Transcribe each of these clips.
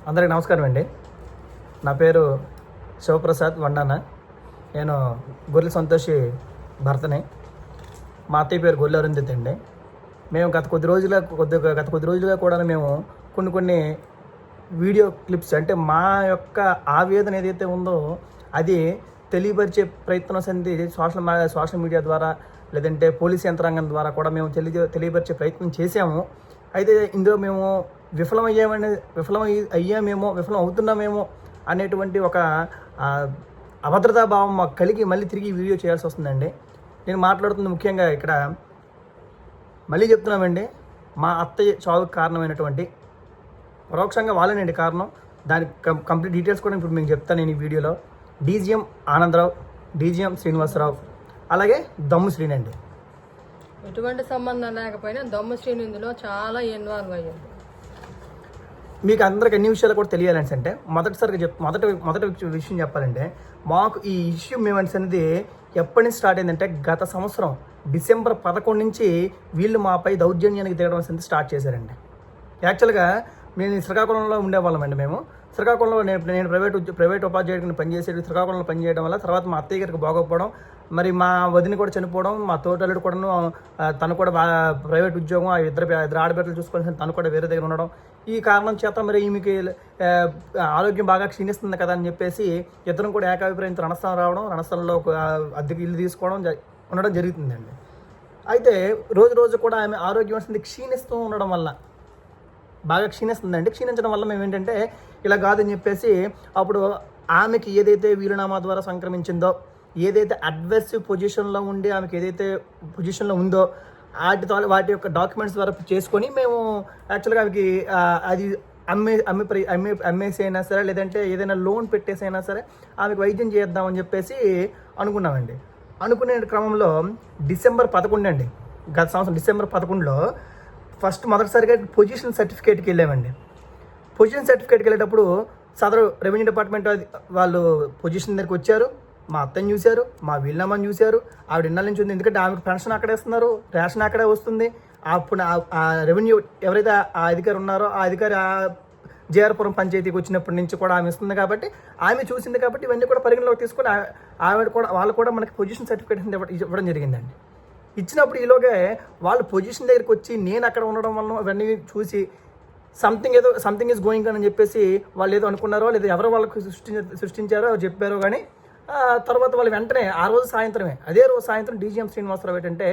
అందరికీ నమస్కారం అండి. నా పేరు శివప్రసాద్ వండాన. నేను గొర్రెల సంతోషి భర్తని. మా అత్తయ్య పేరు గొర్రెల అరుంధతి అండి. మేము గత కొద్ది రోజులుగా కూడా మేము కొన్ని వీడియో క్లిప్స్ అంటే మా యొక్క ఆవేదన ఏదైతే ఉందో అది తెలియపరిచే ప్రయత్నం సంది సోషల్ మీడియా ద్వారా లేదంటే పోలీస్ యంత్రాంగం ద్వారా కూడా మేము తెలియపరిచే ప్రయత్నం చేసాము. అయితే ఇందులో మేము విఫలం అవుతున్నామేమో అనేటువంటి ఒక అభద్రతా భావం మాకు కలిగి మళ్ళీ తిరిగి వీడియో చేయాల్సి వస్తుందండి. నేను మాట్లాడుతుంది ముఖ్యంగా ఇక్కడ మళ్ళీ చెప్తున్నామండి, మా అత్తయ్య చావుకి కారణమైనటువంటి పరోక్షంగా వాళ్ళేనండి కారణం. దానికి కంప్లీట్ డీటెయిల్స్ కూడా ఇప్పుడు మీకు చెప్తాను నేను ఈ వీడియోలో. డీజీఎం ఆనందరావు, డీజీఎం శ్రీనివాసరావు, అలాగే దమ్ము శ్రీనండి. ఎటువంటి సంబంధం లేకపోయినా దమ్ము శ్రీని ఇందులో చాలా ఇన్వాల్వ్ అయ్యింది. మీకు అందరికి అన్ని విషయాలు కూడా తెలియాలని అంటే మొదటి విషయం చెప్పాలంటే, మాకు ఈ ఇష్యూ అనేది ఎప్పటి నుంచి స్టార్ట్ అయిందంటే గత సంవత్సరం డిసెంబర్ 11 నుంచి వీళ్ళు మాపై దౌర్జన్యానికి దిగడం అనేది స్టార్ట్ చేశారండి. యాక్చువల్గా మేము శ్రీకాకుళంలో ఉండేవాళ్ళమండి. మేము శ్రీకాకుళంలో నేను ప్రైవేట్ ఉపాధ్యాయుడిని పనిచేసేది శ్రీకాకుళంలో పనిచేయడం వల్ల తర్వాత మా అత్తయ్య గారికి బాగోకపోవడం, మరి మా వదిన కూడా చనిపోవడం, మా తోటల్లుడు కూడాను తను కూడా ప్రైవేట్ ఉద్యోగం, ఆ ఇద్దరు ఆడబిడ్డలు చూసుకోవాల్సిన తను కూడా వేరే దగ్గర ఉండడం, ఈ కారణం చేత మరి ఈమెకి ఆరోగ్యం బాగా క్షీణిస్తుంది కదా అని చెప్పేసి ఇద్దరం కూడా ఏకాభిప్రాయంతో రణస్థలంలో అద్దెకి ఇల్లు తీసుకోవడం ఉండడం జరుగుతుందండి. అయితే రోజు కూడా ఆమె ఆరోగ్యం క్షీణిస్తూ ఉండడం వల్ల బాగా క్షీణిస్తుందండి. క్షీణించడం వల్ల మేము ఏంటంటే ఇలా కాదని చెప్పేసి అప్పుడు ఆమెకి ఏదైతే వీలునామా ద్వారా సంక్రమించిందో, ఏదైతే అడ్వర్సివ్ పొజిషన్లో ఉండి ఆమెకి ఏదైతే పొజిషన్లో ఉందో వాటి యొక్క డాక్యుమెంట్స్ ద్వారా చేసుకొని మేము యాక్చువల్గా ఆమెకి అది అమ్మేసి అయినా సరే లేదంటే ఏదైనా లోన్ పెట్టేసి అయినా సరే ఆమెకు వైద్యం చేద్దామని చెప్పేసి అనుకున్నామండి. అనుకునే క్రమంలో డిసెంబర్ 11 అండి, గత సంవత్సరం డిసెంబర్ 11లో మొదటిసారిగా పొజిషన్ సర్టిఫికేట్కి వెళ్ళామండి. పొజిషన్ సర్టిఫికేట్కి వెళ్ళేటప్పుడు సదరు రెవెన్యూ డిపార్ట్మెంట్ వాళ్ళు పొజిషన్ దగ్గరికి వచ్చారు, మా అత్తని చూశారు, మా వీలునామాని చూశారు. ఆవిడ ఇన్నాళ్ళ నుంచి ఉంది, ఎందుకంటే ఆమెకు పెన్షన్ అక్కడే ఇస్తున్నారు, రేషన్ అక్కడే వస్తుంది. అప్పుడు ఆ రెవెన్యూ ఎవరైతే ఆ అధికారి ఉన్నారో ఆ అధికారి జేఆర్పురం పంచాయతీకి వచ్చినప్పటి నుంచి కూడా ఆమె ఇస్తుంది కాబట్టి ఆమె చూసింది కాబట్టి ఇవన్నీ కూడా పరిగణలోకి తీసుకొని వాళ్ళు కూడా మనకి పొజిషన్ సర్టిఫికేట్ ఇవ్వడం జరిగిందండి. ఇచ్చినప్పుడు ఈలోగే వాళ్ళు పొజిషన్ దగ్గరికి వచ్చి నేను అక్కడ ఉండడం వల్ల అవన్నీ చూసి సంథింగ్ ఈజ్ గోయింగ్ అని చెప్పేసి వాళ్ళు ఏదో అనుకున్నారో లేదా ఎవరో వాళ్ళకు సృష్టించారో చెప్పారో కానీ తర్వాత వాళ్ళు వెంటనే అదే రోజు సాయంత్రం డీజీఎం శ్రీనివాసరావు ఏంటంటే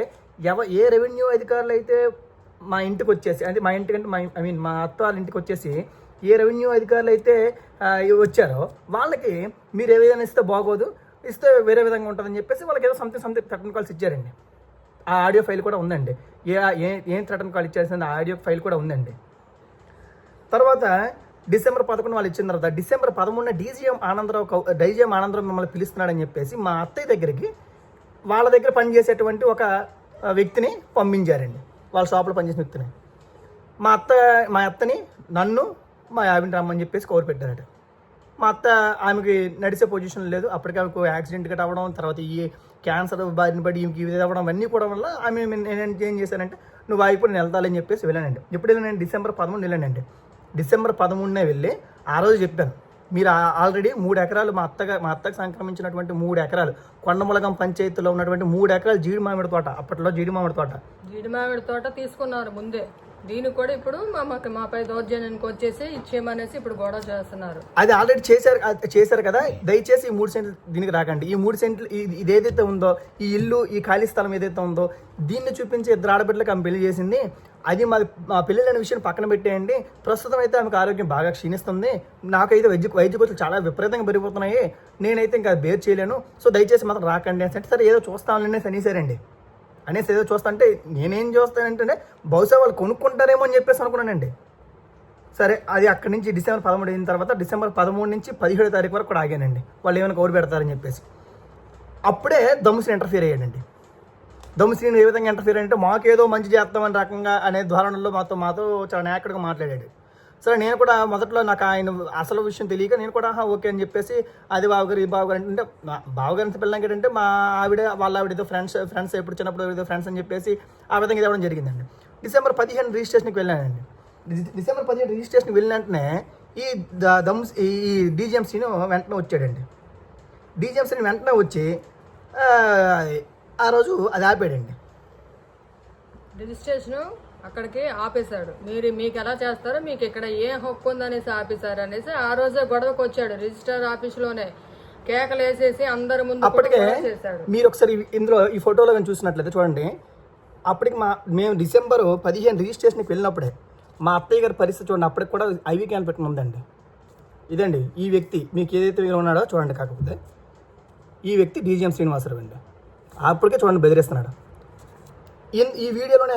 ఏ రెవెన్యూ అధికారులు అయితే మా ఇంటికి వచ్చేసి అంటే మా ఇంటికి అంటే మా అత్త వాళ్ళ ఇంటికి వచ్చేసి ఏ రెవెన్యూ అధికారులు అయితే వచ్చారో వాళ్ళకి మీరు ఏ విధంగా ఇస్తే బాగోదు, ఇస్తే వేరే విధంగా ఉంటుందని చెప్పేసి వాళ్ళకి ఏదో సంథింగ్ థ్రెటన్ కాల్స్ ఇచ్చారండి. ఆ ఆడియో ఫైల్ కూడా ఉందండి. ఏం థ్రెటన్ కాల్ ఇచ్చాల్సింది ఆ ఆడియో ఫైల్ కూడా ఉందండి. తర్వాత డిసెంబర్ 11 వాళ్ళు ఇచ్చిన తర్వాత డిసెంబర్ 13 డీజీఎం ఆనందరావు మిమ్మల్ని పిలుస్తున్నాడని చెప్పేసి మా అత్తయ్య దగ్గరికి వాళ్ళ దగ్గర పనిచేసేటువంటి ఒక వ్యక్తిని పంపించారండి. వాళ్ళ షాప్లో పనిచేసిన వ్యక్తిని మా అత్తని నన్ను మా ఆవిడని రమ్మని చెప్పేసి కవర్ పెట్టారట. మా అత్త ఆమెకి నడిచే పొజిషన్ లేదు, అప్పటికి ఆమెకు యాక్సిడెంట్ గట్రా అవ్వడం, తర్వాత ఈ క్యాన్సర్ బారిన పడి ఈమెకి ఇది అవ్వడం అవన్నీ కూడా వల్ల ఆమె నేను ఏం చేశానంటే నువ్వు అయిపోయి నేను వెళ్తాలని చెప్పేసి వెళ్ళానండి. ఎప్పుడు వెళ్ళానండి? డిసెంబర్ 13 వెళ్ళానండి. డిసెంబర్ 13 వెళ్ళి ఆ రోజు చెప్పాను, మీరు ఆల్రెడీ 3 ఎకరాలు మా అత్తకు సంక్రమించినటువంటి 3 ఎకరాలు కొండములగం పంచాయతీలో ఉన్నటువంటి 3 ఎకరాలు జీడి మామిడి తోట తీసుకున్నారు ముందే. దీనికి కూడా ఇప్పుడు మాపై దౌర్జన్యానికి వచ్చేసి ఇచ్చేయమనేసి ఇప్పుడు గొడవ చేస్తున్నారు. అది ఆల్రెడీ చేశారు కదా. దయచేసి ఈ 3 సెంట్లు దీనికి రాకండి. ఈ 3 సెంట్లు ఇదేదైతే ఉందో ఈ ఇల్లు ఈ ఖాళీ స్థలం ఏదైతే ఉందో దీన్ని చూపించి 2 ఆడబిడ్డలకు ఆమె పెళ్లి చేసింది. అది మా పెళ్ళి అనే విషయం పక్కన పెట్టేయండి. ప్రస్తుతం అయితే ఆమెకు ఆరోగ్యం బాగా క్షీణిస్తుంది, నాకైతే వైద్య ఖర్చులు చాలా విపరీతంగా పెరిగిపోతున్నాయి, నేనైతే ఇంకా బేర్ చేయలేను, సో దయచేసి మాత్రం రాకండి అని. సరే ఏదో చూస్తామని అనేసి ఏదో చూస్తా అంటే నేనేం చూస్తానంటే బహుశా వాళ్ళు కొనుక్కుంటారేమో అని చెప్పేసి అనుకున్నానండి. సరే అది అక్కడి నుంచి డిసెంబర్ 13 అయిన తర్వాత డిసెంబర్ 13 నుంచి 17 తారీఖు వరకు కూడా ఆగానండి. వాళ్ళు ఏమైనా కౌరు పెడతారని చెప్పేసి. అప్పుడే దమ్ముశ్రీ ఇంటర్ఫియర్ అయ్యాడండి. దమ్ముశ్రీని ఏ విధంగా ఇంటర్ఫియర్ అంటే మాకేదో మంచి చేస్తామని రకంగా అనే ధోరణిలో మాతో చాలా నేకడుగా మాట్లాడాడు. సరే నేను కూడా మొదట్లో నాకు ఆయన అసలు విషయం తెలియక నేను కూడా ఓకే అని చెప్పేసి అది బావగారు ఈ బావగారు అంటే బావగారి పిల్లలకి ఏంటంటే మా వాళ్ళ ఆవిడ ఏదో ఫ్రెండ్స్ ఎప్పుడు చిన్నప్పుడు ఏదో ఫ్రెండ్స్ అని చెప్పేసి ఆ విధంగా ఇవ్వడం జరిగిందండి. డిసెంబర్ 15 రిజిస్ట్రేషన్కి వెళ్ళానండి. డిసెంబర్ 15 రిజిస్ట్రేషన్కి వెళ్ళిన వెంటనే ఈ ఈ డీజీఎంసీని వెంటనే వచ్చాడండి. డీజీఎంసీని వెంటనే వచ్చి ఆ రోజు అది ఆపాడండి. రిజిస్ట్రేషన్ అక్కడికి ఆపేశాడు. మీకు ఎలా చేస్తారో, మీకు ఇక్కడ ఏ హక్కు ఉందనేసి ఆపేశారు అనేసి ఆ రోజే గొడవకు వచ్చాడు. రిజిస్టర్ ఆఫీసులోనే కేకలు వేసేసి అందరి ముందు అప్పటికే మీరు ఒకసారి ఇందులో ఈ ఫోటోలో కానీ చూసినట్లయితే చూడండి, అప్పటికి మేము డిసెంబర్ 15 రిజిస్ట్రేషన్కి వెళ్ళినప్పుడే మా అత్తయ్య గారి పరిస్థితి చూడండి. అప్పటికి కూడా ఐవీ క్యాన్ పెట్టుకుని ఉందండి. ఇదండి ఈ వ్యక్తి, మీకు ఏదైతే ఉన్నాడో చూడండి. కాకపోతే ఈ వ్యక్తి డీజీఎం శ్రీనివాసరావు అండి. అప్పటికే చూడండి బెదిరిస్తున్నాడు. ఈ వీడియోలోనే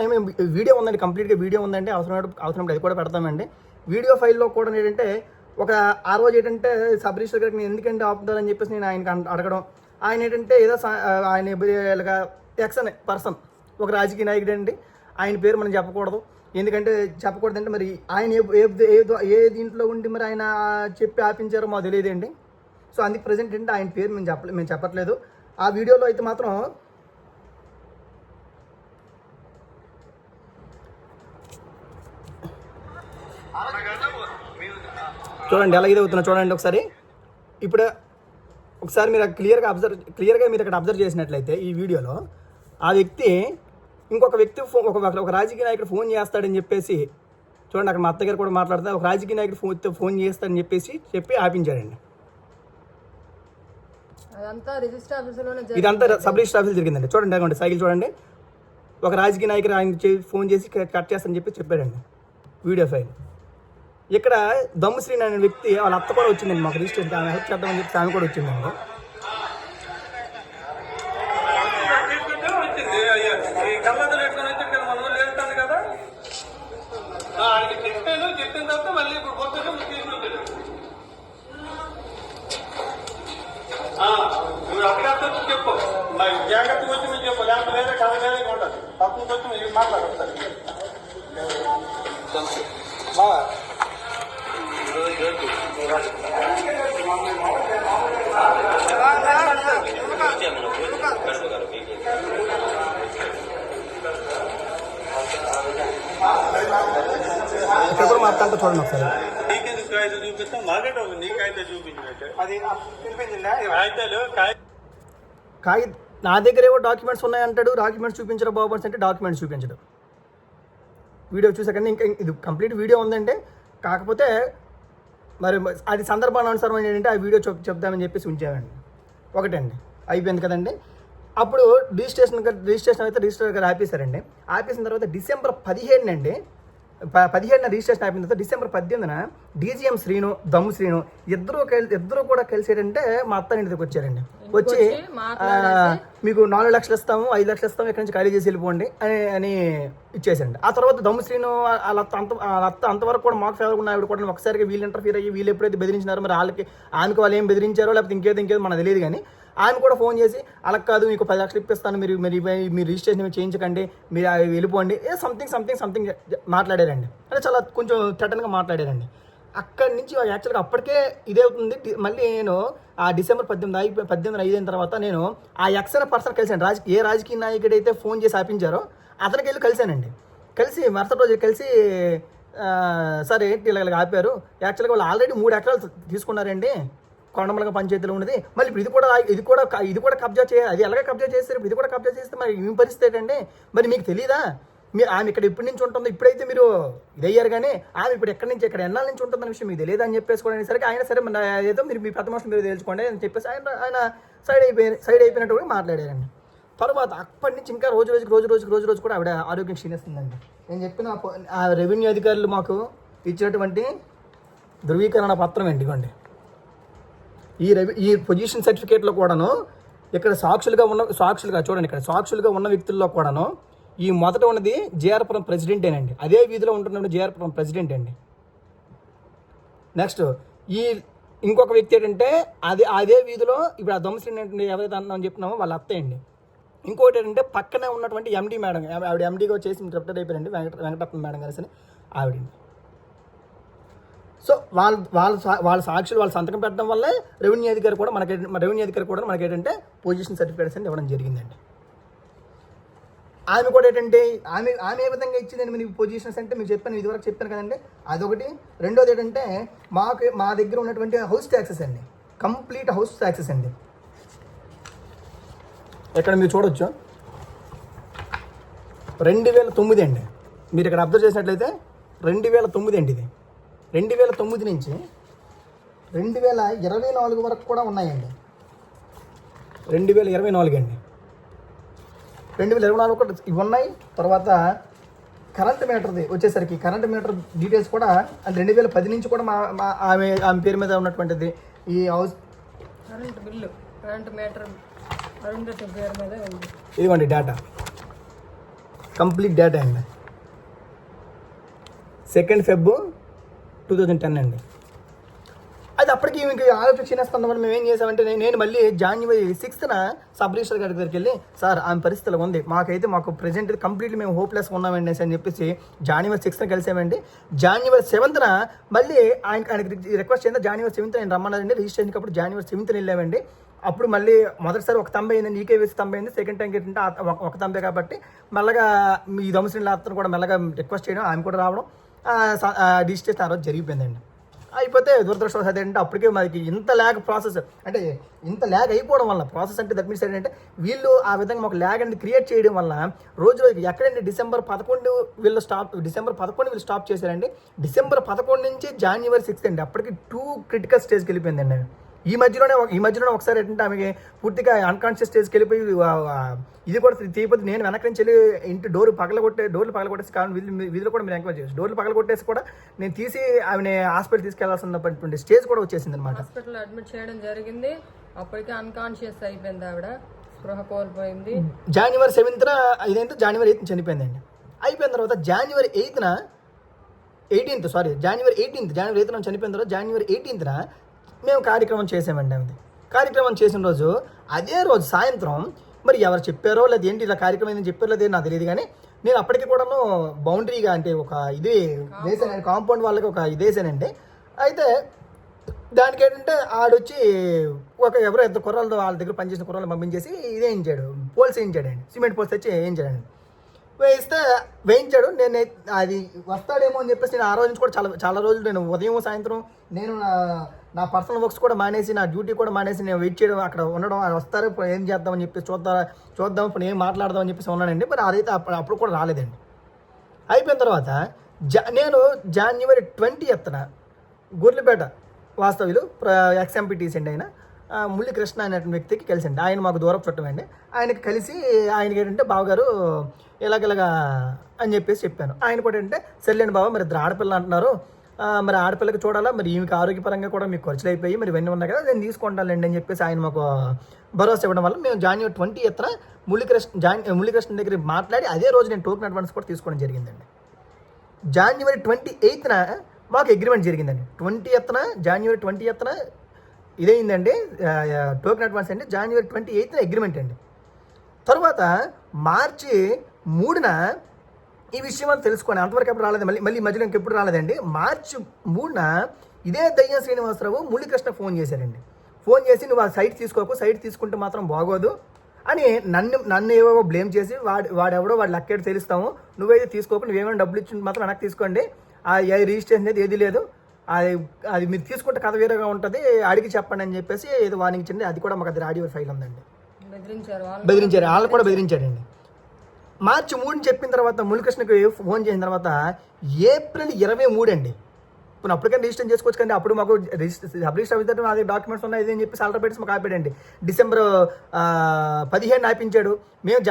వీడియో ఉందండి, కంప్లీట్గా వీడియో ఉందండి. అవసరం అది కూడా పెడతామండి. వీడియో ఫైల్లో కూడా ఏంటంటే ఆ రోజు ఏంటంటే సబ్ రిజిస్టర్ గారికి నేను ఎందుకంటే ఆపుతారని చెప్పేసి నేను ఆయనకి అడగడం, ఆయన ఏంటంటే ఏదో ఆయన ఇలాగా ఎక్సన్ పర్సన్, ఒక రాజకీయ నాయకుడు అండి. ఆయన పేరు మనం చెప్పకూడదు, ఎందుకంటే చెప్పకూడదంటే మరి ఆయన ఏ దీంట్లో ఉండి మరి ఆయన చెప్పి ఆపించారో మాకు తెలియదండి. సో అందుకు ప్రజెంట్ ఏంటంటే ఆయన పేరు మేము చెప్పట్లేదు. ఆ వీడియోలో అయితే మాత్రం చూడండి ఎలా ఇది అవుతున్నా చూడండి ఒకసారి. ఇప్పుడు ఒకసారి మీరు క్లియర్గా మీరు అక్కడ అబ్జర్వ్ చేసినట్లయితే ఈ వీడియోలో ఆ వ్యక్తి ఇంకొక వ్యక్తి ఒక రాజకీయ నాయకుడు ఫోన్ చేస్తాడని చెప్పేసి చూడండి, అక్కడ మా అత్తగారు కూడా మాట్లాడితే ఒక రాజకీయ నాయకుడు ఫోన్ చేస్తాడని చెప్పి ఆపించాడండి. ఇదంతా సబ్ రిజిస్టర్ ఆఫీస్ జరిగిందండి. చూడండి అక్కడ సైకిల్ చూడండి, ఒక రాజకీయ నాయకుడు ఆయన ఫోన్ చేసి కట్ చేస్తానని చెప్పాడండి వీడియో ఫైల్. ఇక్కడ దమ్ముశ్రీ అనే వ్యక్తి వాళ్ళ అత్త కూడా వచ్చిందండి మాకు రిజిస్ట్రేషన్, ఆమె హెల్ప్ చేద్దామని చెప్పి ఆమె కూడా వచ్చిందండి. చెప్పు జాగ్రత్తగా వచ్చి మీరు చెప్పు, లేకపోతే వేరే కథ వేరే ఉండదు. పక్కనకి వచ్చి మీరు మాట్లాడతారు. ఇక్కడ కూడా మాట్లాడుతూ చూడండి ఒకసారి. నీకెందుకు కాగితం చూపిస్తాం, మాకంటే నీ కాగితం చూపించినట్టు అది చూపించిందా కాగితం నా దగ్గర ఏవో డాక్యుమెంట్స్ ఉన్నాయంటాడు. డాక్యుమెంట్స్ చూపించడం బాబు అంటే డాక్యుమెంట్స్ చూపించడం. వీడియో చూసాకండి, ఇంకా ఇది కంప్లీట్ వీడియో ఉందంటే, కాకపోతే మరి అది సందర్భానుసారం ఏంటంటే ఆ వీడియో చెప్దామని చెప్పేసి ఉంచామండి. ఒకటండి అయిపోయింది కదండి. అప్పుడు రిజిస్ట్రేషన్ అయితే రిజిస్టర్ గారు ఆపేశారండి. ఆపేసిన తర్వాత డిసెంబర్ 17 అండి, 17 రిజిస్ట్రేషన్ అయిపోయిన తర్వాత డిసెంబర్ 18న డీజీఎం శ్రీను, దమ్ము శ్రీను ఇద్దరు కూడా కలిసి ఏంటంటే మా అత్త ఇంటికి వచ్చారండి. వచ్చి మీకు 4 లక్షలు ఇస్తాము, 5 లక్షలు ఇస్తాము, ఇక్కడి నుంచి ఖాళీ చేసి వెళ్ళిపోండి అని ఇచ్చేసండి. ఆ తర్వాత దమ్ము శ్రీను వాళ్ళ అత్త అంతవరకు కూడా మాకు ఫేవర్ ఉన్న ఆవిడ కూడా ఒకసారిగా వీళ్ళు ఇంటర్ఫీర్ అయ్యి వీళ్ళు ఎప్పుడైతే బెదిరించినారో మరి ఆమెకి వాళ్ళు ఏం బెదిరించారో లేకపోతే ఇంకేదో మనకు తెలియదు. కానీ ఆమె కూడా ఫోన్ చేసి అలా కాదు మీకు 10 లక్షలు ఇప్పిస్తాను, మీరు రిజిస్ట్రేషన్ చేయించకండి, మీరు వెళ్ళిపోండి, సంథింగ్ మాట్లాడారండి. అంటే చాలా కొంచెం థ్రెటన్గా మాట్లాడారండి. అక్కడి నుంచి యాక్చువల్గా అప్పటికే ఇదే అవుతుంది. మళ్ళీ నేను ఆ డిసెంబర్ 18 అయిన తర్వాత నేను ఆ ఎక్స్ అనే పర్సన్ కలిసాను. ఏ రాజకీయ నాయకుడు అయితే ఫోన్ చేసి ఆపించారో అతనికి వెళ్ళి కలిశానండి. కలిసి మరుసటి రోజు కలిసి సరే ఏంటి ఇలా ఆపారు, యాక్చువల్గా వాళ్ళు ఆల్రెడీ 3 ఎకరాలు తీసుకున్నారండి కొండమలగ పంచాయతీలో ఉన్నది. మళ్ళీ ఇప్పుడు ఇది కూడా కబ్జా చేయాలి, అది ఎలాగ కబ్జా చేస్తారు, ఇప్పుడు ఇది కూడా కబ్జా చేస్తే మరి ఏం పరిస్థితి ఏంటండి, మరి మీకు తెలీదా, మీరు ఆమె ఇక్కడ ఎప్పటి నుంచి ఉంటుందో, ఇప్పుడైతే మీరు ఇదయ్యారు కానీ ఆమె ఇప్పుడు ఎక్కడి నుంచి ఎక్కడ ఎన్నాళ్ళ నుంచి ఉంటుందన్న విషయం మీకు తెలియదు అని చెప్పేసుకోవడానికి సరికి ఆయన సరే ఏదో మీరు మీ పెద్ద మనుషులు మీరు తెలుసుకోండి అని చెప్పేసి ఆయన సైడ్ అయిపోయినట్టు కూడా మాట్లాడారండి. తర్వాత అప్పటి నుంచి ఇంకా రోజు కూడా ఆవిడ ఆరోగ్యం క్షీణిస్తుందండి. నేను చెప్పిన ఆ రెవెన్యూ అధికారులు మాకు ఇచ్చినటువంటి ధృవీకరణ పత్రం ఇవ్వండి. ఈ పొజిషన్ సర్టిఫికేట్లో కూడాను ఇక్కడ సాక్షులుగా చూడండి, ఇక్కడ సాక్షులుగా ఉన్న వ్యక్తుల్లో కూడాను ఈ మొదట ఉన్నది జేఆర్పురం ప్రెసిడెంటేనండి. అదే వీధిలో ఉంటున్నాడు జేఆర్పురం ప్రెసిడెంట్ అండి. నెక్స్ట్ ఇంకొక వ్యక్తి ఏంటంటే అదే వీధిలో ఇప్పుడు ఆ దొమ్మశ్రీ ఎవరైతే అన్నామని చెప్పినామో వాళ్ళ అత్తయ్య అండి. ఇంకోటి ఏంటంటే పక్కనే ఉన్నటువంటి ఎండి మేడం, ఆవిడ ఎండీగా చేసి రిటైర్ అయిపోయారండి, వెంకటప్ప మేడం గారు అని ఆవిడండి. సో వాళ్ళ సాక్షులు వాళ్ళు సంతకం పెట్టడం వల్లే రెవెన్యూ అధికారి కూడా మనకేంటంటే పొజిషన్ సర్టిఫికేట్స్ అని ఇవ్వడం జరిగిందండి. ఆమె కూడా ఏంటంటే ఆమె ఏ విధంగా ఇచ్చిందని మీకు పొజిషన్స్ అంటే మీకు చెప్పాను, ఇదివరకు చెప్పాను కదండి, అదొకటి. రెండోది ఏంటంటే మా దగ్గర ఉన్నటువంటి హౌస్ ట్యాక్సెస్ అండి, కంప్లీట్ హౌస్ ట్యాక్సెస్ అండి. ఇక్కడ మీరు చూడొచ్చు 2009 అండి. మీరు ఇక్కడ అబ్జర్వ్ చేసినట్లయితే 2009 అండి. ఇది 2009 నుంచి 2024 వరకు కూడా ఉన్నాయండి. 2024 అండి, 2024 కూడా ఇవి ఉన్నాయి. తర్వాత కరెంట్ మీటర్ది వచ్చేసరికి కరెంట్ మీటర్ డీటెయిల్స్ కూడా అది 2010 నుంచి కూడా ఆమె పేరు మీద ఉన్నటువంటిది. ఈ house current bill, current meter Arundhati పేరు మీద ఉంది. ఇదిగోండి డేటా, కంప్లీట్ డేటా అండి. 2 February 2010 అండి. అది అప్పటికి మీకు ఆలోచించేస్తున్నామని మేము ఏం చేసామంటే నేను మళ్ళీ January 6th సబ్ రిజిస్టర్ గారి దగ్గరికి వెళ్ళి, సార్ ఆమె పరిస్థితులు ఉంది, మాకు ప్రజెంట్ కంప్లీట్లీ మేము హోప్లెస్ ఉన్నామండి అని చెప్పేసి January 6th కలిసామండి. January 7th మళ్ళీ ఆయనకి రిక్వెస్ట్ చేయండి. January 7th ఆయన రమ్మన్నారండి రిజిస్ట్రేషన్కి. అప్పుడు January 7th వెళ్ళామండి. అప్పుడు మళ్ళీ మొదటిసారి ఒక తంబే అయిందండి, ఈకే వేసి తంబే అయింది. సెకండ్ టైం ఏంటంటే ఒక తంబే కాబట్టి మెల్లగా ఈ దొమశ్రీని అతను కూడా మెల్లగా రిక్వెస్ట్ చేయడం, ఆమె కూడా రావడం, రిజిస్ట్రేషన్ ఆ రోజు జరిగిపోయిందండి. అయిపోతే దురదృష్టవశాత్తు ఏంటంటే అప్పటికే మనకి ఇంత ల్యాగ్ ప్రాసెస్, అంటే ఇంత ల్యాగ్ అయిపోవడం వల్ల ప్రాసెస్ అంటే దట్ మీన్స్ ఏంటంటే వీళ్ళు ఆ విధంగా మాకు ల్యాగ్ అనేది క్రియేట్ చేయడం వల్ల రోజుకి ఎక్కడండి December 11 వీళ్ళు స్టాప్ చేశారండి. December 11 నుంచి January 6th అండి. అప్పటికి 2 క్రిటికల్ స్టేజ్కి వెళ్ళిపోయిందండి. ఈ మధ్యలోనే ఒకసారి ఏంటంటే ఆమెకి పూర్తిగా అన్కాన్షియస్ స్టేజ్కి వెళ్ళిపోయి ఇది కూడా తీయపోతే నేను వెనక నుంచి వెళ్ళి ఇంటి డోర్లు పగలగొట్టేసి కావాలి వీధిలో కూడా మీరు ఎంక్వైరీ చేసి డోర్లు పగలగొట్టేసి కూడా నేను తీసి ఆమె హాస్పిటల్ తీసుకెళ్లాల్సినటువంటి స్టేజ్ కూడా వచ్చేసింది అనమాట. హాస్పిటల్ అడ్మిట్ చేయడం జరిగింది. అప్పటికే అన్కాన్షియస్ అయిపోయింది ఆవిడ, స్పృహ కోల్పోయింది. January 7th ఇదైతే January 8th చనిపోయిందండి. అయిపోయిన తర్వాత January 8th చనిపోయిన తర్వాత January 18th మేము కార్యక్రమం చేసామండి. ఆమెది కార్యక్రమం చేసిన రోజు అదే రోజు సాయంత్రం మరి ఎవరు చెప్పారో లేదా ఏంటి ఇలా కార్యక్రమం ఏదని చెప్పారో లేదో నాకు తెలియదు, కానీ నేను అప్పటికి కూడాను బౌండరీగా అంటే ఒక ఇది వేసాను, కాంపౌండ్ వాళ్ళకి ఒక ఇది వేసానండి. అయితే దానికి ఏంటంటే ఆడొచ్చి ఎవరో 2 కుర్రాలతో వాళ్ళ దగ్గర పనిచేసిన కుర్రాలు పంపించేసి వేయించాడు, పోల్స్ వేయించాడండి, సిమెంట్ పోల్స్ తెచ్చి వేయించాడండి. వేయించాడు. నేను అది వస్తాడేమో అని చెప్పేసి నేను ఆ రోజు నుంచి కూడా చాలా రోజులు నేను ఉదయం సాయంత్రం నేను నా పర్సనల్ వర్క్స్ కూడా మానేసి, నా డ్యూటీ కూడా మానేసి నేను వెయిట్ చేయడం, అక్కడ ఉండడం, ఆయన వస్తారు ఇప్పుడు ఏం చేద్దామని చెప్పి చూద్దాం ఇప్పుడు ఏం మాట్లాడదామని చెప్పేసి ఉన్నానండి. మరి అదైతే అప్పుడు కూడా రాలేదండి. అయిపోయిన తర్వాత నేను January 20th గుర్లిపేట వాస్తవ్యులు XMPTC అండి, ఆయన మురళీకృష్ణ అనేటువంటి వ్యక్తికి కలిసండి. ఆయన మాకు దూరం చుట్టమండి. ఆయనకి కలిసి ఆయనకి ఏంటంటే బావగారు ఇలాగ అని చెప్పేసి చెప్పాను. ఆయన కూడా ఏంటంటే సర్లేండి బాబా, మరి 2 ఆడపిల్ల అంటున్నారు, మరి ఆడపిల్లకి చూడాలా, మరి ఈమెకి ఆరోగ్యపరంగా కూడా మీకు ఖర్చులు అయిపోయి మరి ఇవన్నీ ఉన్నాయి కదా, నేను తీసుకుంటానండి అని చెప్పేసి ఆయన మాకు భరోసా ఇవ్వడం వల్ల మేము January 20th మురళీకృష్ణ దగ్గర మాట్లాడి అదే రోజు నేను టోకెన్ అడ్వాన్స్ కూడా తీసుకోవడం జరిగిందండి. January 28th మాకు అగ్రిమెంట్ జరిగిందండి. January 20th ఇదైందండి టోకెన్ అడ్వాన్స్ అండి. January 28th అగ్రిమెంట్ అండి. తర్వాత March 3న ఈ విషయం అని తెలుసుకోండి. అంతవరకు ఎప్పుడు రాలేదు, మళ్ళీ మధ్యలో ఇంకెప్పుడు రాలేదండి. March 3న ఇదే దయ్యం శ్రీనివాసరావు మురళీకృష్ణ ఫోన్ చేశారండి. ఫోన్ చేసి నువ్వు ఆ సైట్ తీసుకోకు, సైట్ తీసుకుంటే మాత్రం బాగోదు అని నన్ను ఏవో బ్లేమ్ చేసి వాడెవడో వాడు లెక్కేడు తెలుస్తాము, నువ్వైతే తీసుకోకు, నువ్వేమైనా డబ్బులు ఇచ్చి మాత్రం వెనక్కి తీసుకోండి, రిజిస్ట్రేషన్ అనేది ఏది లేదు, అది మీరు తీసుకుంటే కథ వేరేగా ఉంటుంది, అడిగి చెప్పండి అని చెప్పేసి ఏదో వార్నింగ్ ఇచ్చింది. అది కూడా మాకు అది ఆడియో ఫైల్ ఉందండి. బెదిరించారు, వాళ్ళు కూడా బెదిరించాడండి. March 3 చెప్పిన తర్వాత మురళీకృష్ణకి ఫోన్ చేసిన తర్వాత April 23 అండి. ఇప్పుడు అప్పటికైనా రిజిస్టర్ చేసుకోవచ్చు కానీ అప్పుడు మాకు సబ్ రిజిస్టర్ అవుతారు, నా దగ్గర డాక్యుమెంట్స్ ఉన్నాయి ఇది అని చెప్పి సాలరీ పెట్టి మాకు ఆపాడండి. December 15 ఆపించాడు. మేము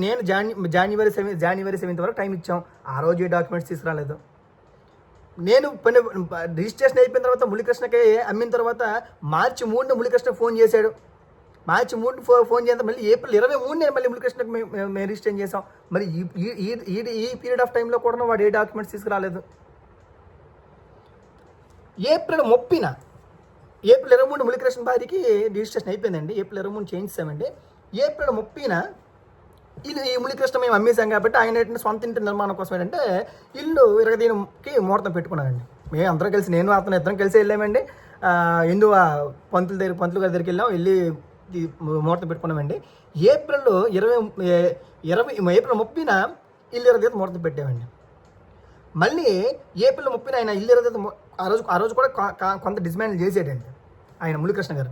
నేను January 7th వరకు టైం ఇచ్చాం. ఆ రోజు ఏ డాక్యుమెంట్స్ తీసుకురాలేదు. నేను రిజిస్ట్రేషన్ అయిపోయిన తర్వాత మురళీకృష్ణకి అమ్మిన తర్వాత March 3 మురళీకృష్ణ ఫోన్ చేశాడు. March 3 ఫోన్ చేద్దాం, మళ్ళీ April 23 నేను మళ్ళీ మురళీకృష్ణకి మేము రిజిస్టర్ చేసాం. మరి ఈ పీరియడ్ ఆఫ్ టైంలో కూడా వాడు ఏ డాక్యుమెంట్స్ తీసుకురాలేదు. April 23 మురళీకృష్ణ భార్యకి రిజిస్ట్రేషన్ అయిపోయిందండి. April 23 చేయించామండి. April 30 ఈ మురళీకృష్ణ మేము అమ్మేసాం కాబట్టి ఆయన ఏంటంటే సొంత ఇంటి నిర్మాణం కోసం ఏంటంటే ఇల్లు విరగదీయడానికి ముహూర్తం పెట్టుకున్నానండి. మేము అందరం కలిసి, నేను అతను ఇద్దరం కలిసి వెళ్ళామండి. పంతులు గారి దగ్గరికి వెళ్ళాం. వెళ్ళి ముహూర్తం పెట్టుకున్నామండి. ఏప్రిల్ 30న ఇల్లు ఇరవై ముహూర్తం పెట్టామండి. మళ్ళీ ఏప్రిల్ 30న ఆయన ఇల్లు ఇరవై ఆ రోజు కూడా కొంత డిస్మాండిల్ చేసాడండి ఆయన మురళీకృష్ణ గారు.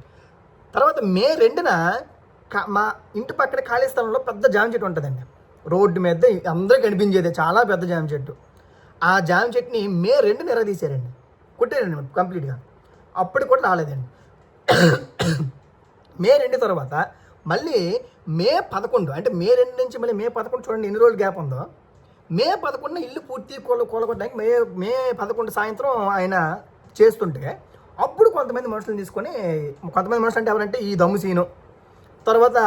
తర్వాత మే 2న మా ఇంటి పక్కన ఖాళీ స్థలంలో పెద్ద జామ చెట్టు ఉంటుందండి. రోడ్డు మీద అందరికీ కనిపించేది, చాలా పెద్ద జామ చెట్టు. ఆ జామ చెట్టుని మే 2న ఎరగదీశారండి, కొట్టారండి కంప్లీట్గా. అప్పుడు కూడా రాలేదండి. మే 2 తర్వాత మళ్ళీ మే 11, అంటే మే 2 నుంచి మళ్ళీ మే 11 చూడండి ఎన్ని రోజులు గ్యాప్ ఉందో. మే 11న ఇల్లు పూర్తి కూలగొట్టడానికి మే 11 సాయంత్రం ఆయన చేస్తుంటే అప్పుడు కొంతమంది మనుషులను తీసుకొని, కొంతమంది మనుషులు అంటే ఎవరంటే ఈ దమ్ముసీను, తర్వాత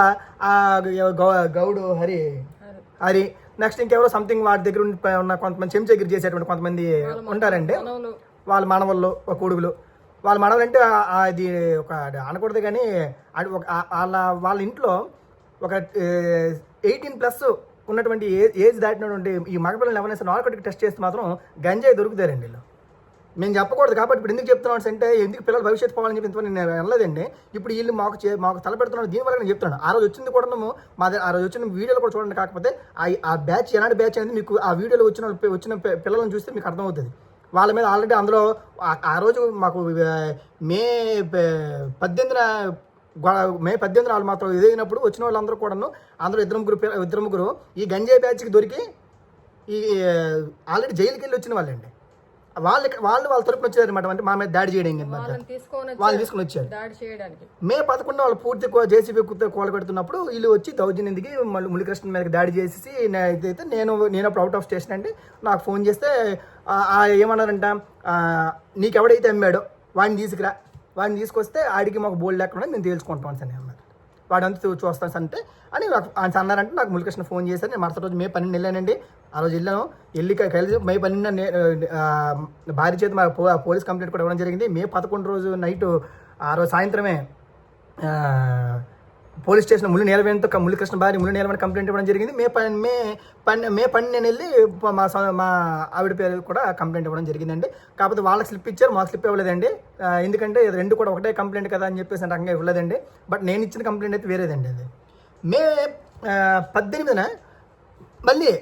ఆ గౌడు హరి, నెక్స్ట్ ఇంకెవరో సంథింగ్ వాటి దగ్గర ఉన్న కొంతమంది చెంచగిరి చేసేటువంటి కొంతమంది ఉంటారండి. వాళ్ళ మనవళ్ళు, ఒక కొడుకులు, వాళ్ళ మనవలంటే అది ఒక అనకూడదు కానీ అది ఒక వాళ్ళ ఇంట్లో ఒక 18+ ఉన్నటువంటి ఏజ్ దాటినటువంటి ఈ మగపిల్లలు ఎవరైనా నార్కోటిక్ టెస్ట్ చేస్తే మాత్రం గంజాయి దొరుకుతారండి వీళ్ళు. మేము చెప్పకూడదు కాబట్టి ఇప్పుడు ఎందుకు చెప్తున్నాను అంటే, ఎందుకు పిల్లలు భవిష్యత్తు పోవాలని చెప్పి ఇంతవరకు నేను వెళ్ళలేదండి. ఇప్పుడు వీళ్ళు మాకు తలపెడుతున్నాడు, దీనివల్ల నేను చెప్తున్నాను. ఆ రోజు వచ్చింది కూడా ఆ రోజు వచ్చిన వీడియోలు కూడా చూడండి. కాకపోతే ఆ బ్యాచ్ ఎలాంటి బ్యాచ్ అనేది మీకు ఆ వీడియోలో వచ్చిన పిల్లలను చూస్తే మీకు అర్థమవుతుంది. వాళ్ళ మీద ఆల్రెడీ అందులో ఆ రోజు మాకు మే 18 వాళ్ళు మాత్రం ఎదిగినప్పుడు వచ్చిన వాళ్ళందరూ కూడాను అందులో ఇద్దరు ముగ్గురు ఈ గంజాయి బ్యాచ్కి దొరికి ఈ ఆల్రెడీ జైలుకి వెళ్ళి వచ్చిన వాళ్ళండి. వాళ్ళ తరపున వచ్చారు అనమాట. అంటే మా మీద దాడి చేయడం వాళ్ళు తీసుకుని వచ్చారు. మే 11 వాళ్ళు పూర్తి జేసీబీ కూలగొడుతున్నప్పుడు వీళ్ళు వచ్చి దౌర్జన్యం దిగి మళ్ళీ మురళీకృష్ణ మీదకి దాడి చేసేసి ఇదైతే నేను అప్పుడు అవుట్ ఆఫ్ స్టేషన్ అండి. నాకు ఫోన్ చేస్తే ఏమన్నారంట, నీకెవడైతే అమ్మాడో వాడిని తీసుకురా, వాడిని తీసుకొస్తే ఆడికి మాకు బోల్డ్ లేకుండా మేము తేల్చుకుంటాం అని అన్నారు. వాడంతా చూస్తాను అంటే అని ఆయన అన్నారంటే నాకు మురళీకృష్ణ ఫోన్ చేశారు. నేను మరుసటి రోజు మే 12 వెళ్ళానండి. ఆ రోజు వెళ్ళి కలిసి మే 12 భార్య చేతి మా పోలీస్ కంప్లైంట్ కూడా ఇవ్వడం జరిగింది. మే 11 రోజు నైట్ ఆ రోజు సాయంత్రమే పోలీస్ స్టేషన్ మురళీకృష్ణ భార్య మురళీకృష్ణ కంప్లైంట్ ఇవ్వడం జరిగింది. మే 12 నేను వెళ్ళి మా ఆవిడ పేరు కూడా కంప్లైంట్ ఇవ్వడం జరిగిందండి. కాకపోతే వాళ్ళకి స్లిప్ ఇచ్చారు, మాకు స్లిప్ ఇవ్వలేదండి. ఎందుకంటే రెండు కూడా ఒకటే కంప్లైంట్ కదా అని చెప్పేసి రకంగా ఇవ్వలేదండి. బట్ నేను ఇచ్చిన కంప్లైంట్ అయితే వేరేదండి. అది మే 18న మళ్ళీ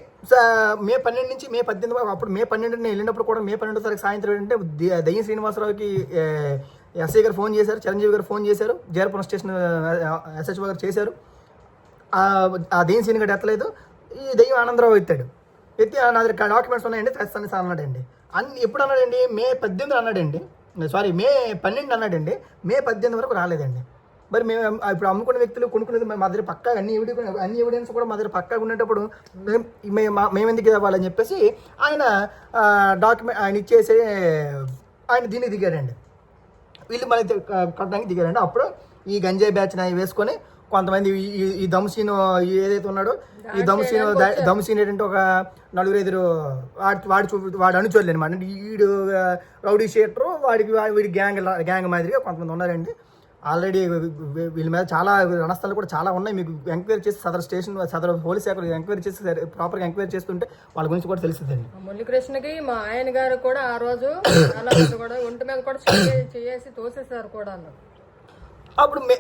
మే 12 నుంచి మే 18 అప్పుడు మే 12 నేను వెళ్ళినప్పుడు కూడా మే 12వ తారీఖు సాయంత్రం ఏంటంటే దయ్యం శ్రీనివాసరావుకి ఎస్ఐ గారు ఫోన్ చేశారు, చిరంజీవి గారు ఫోన్ చేశారు, జేఆర్పురం స్టేషన్ SHO గారు చేశారు. ఆ దయ్యం సీన్ గడ్డ ఎత్తలేదు. ఈ దయ్యం ఆనందరావు ఎత్తాడు. ఎత్తి నా దగ్గర డాక్యుమెంట్స్ ఉన్నాయండి తెస్తాను సార్ అన్నాడండి. ఎప్పుడు అన్నాడండి? మే 18 అన్నాడండి. మే 12 అన్నాడండి. మే 18 వరకు రాలేదండి. మరి మేము ఇప్పుడు అమ్ముకునే వ్యక్తులు కొనుక్కునేది మా దగ్గర పక్కా అన్ని ఎవిడెన్స్ కూడా మా దగ్గర పక్కా ఉండేటప్పుడు మేము ఎందుకు ఇవ్వాలని చెప్పేసి ఆయన డాక్యుమెంట్ ఆయన ఇచ్చేసి ఆయన దీనికి దిగాడండి. వీళ్ళు మళ్ళీ కట్టడానికి దిగారండి. అప్పుడు ఈ గంజాయి బ్యాచ్ వేసుకొని కొంతమంది ఈ దమ్సీను ఏదైతే ఉన్నాడో ఈ దమ్సీన్ ఏంటంటే ఒక 4-5 వాడు అనుచరులు అనమాట. అంటే వీడు రౌడీ షీటరు, వీడి గ్యాంగ్ మాదిరిగా కొంతమంది ఉన్నారండి. ఆల్రెడీ వీళ్ళ మీద చాలా రణస్థలాలు కూడా చాలా ఉన్నాయి. మీకు ఎంక్వైరీ చేసి సదర్ పోలీస్ శాఖ ఎంక్వైరీ చేసి ప్రాపర్గా ఎంక్వైరీ చేస్తుంటే వాళ్ళ గురించి కూడా తెలుస్తుందండి. మురళీకృష్ణకి మా ఆయన గారు కూడా ఆ రోజు కూడా ఒంటి మీద కూడా చేసి తోసేసారు కూడా అన్నారు. అప్పుడు మే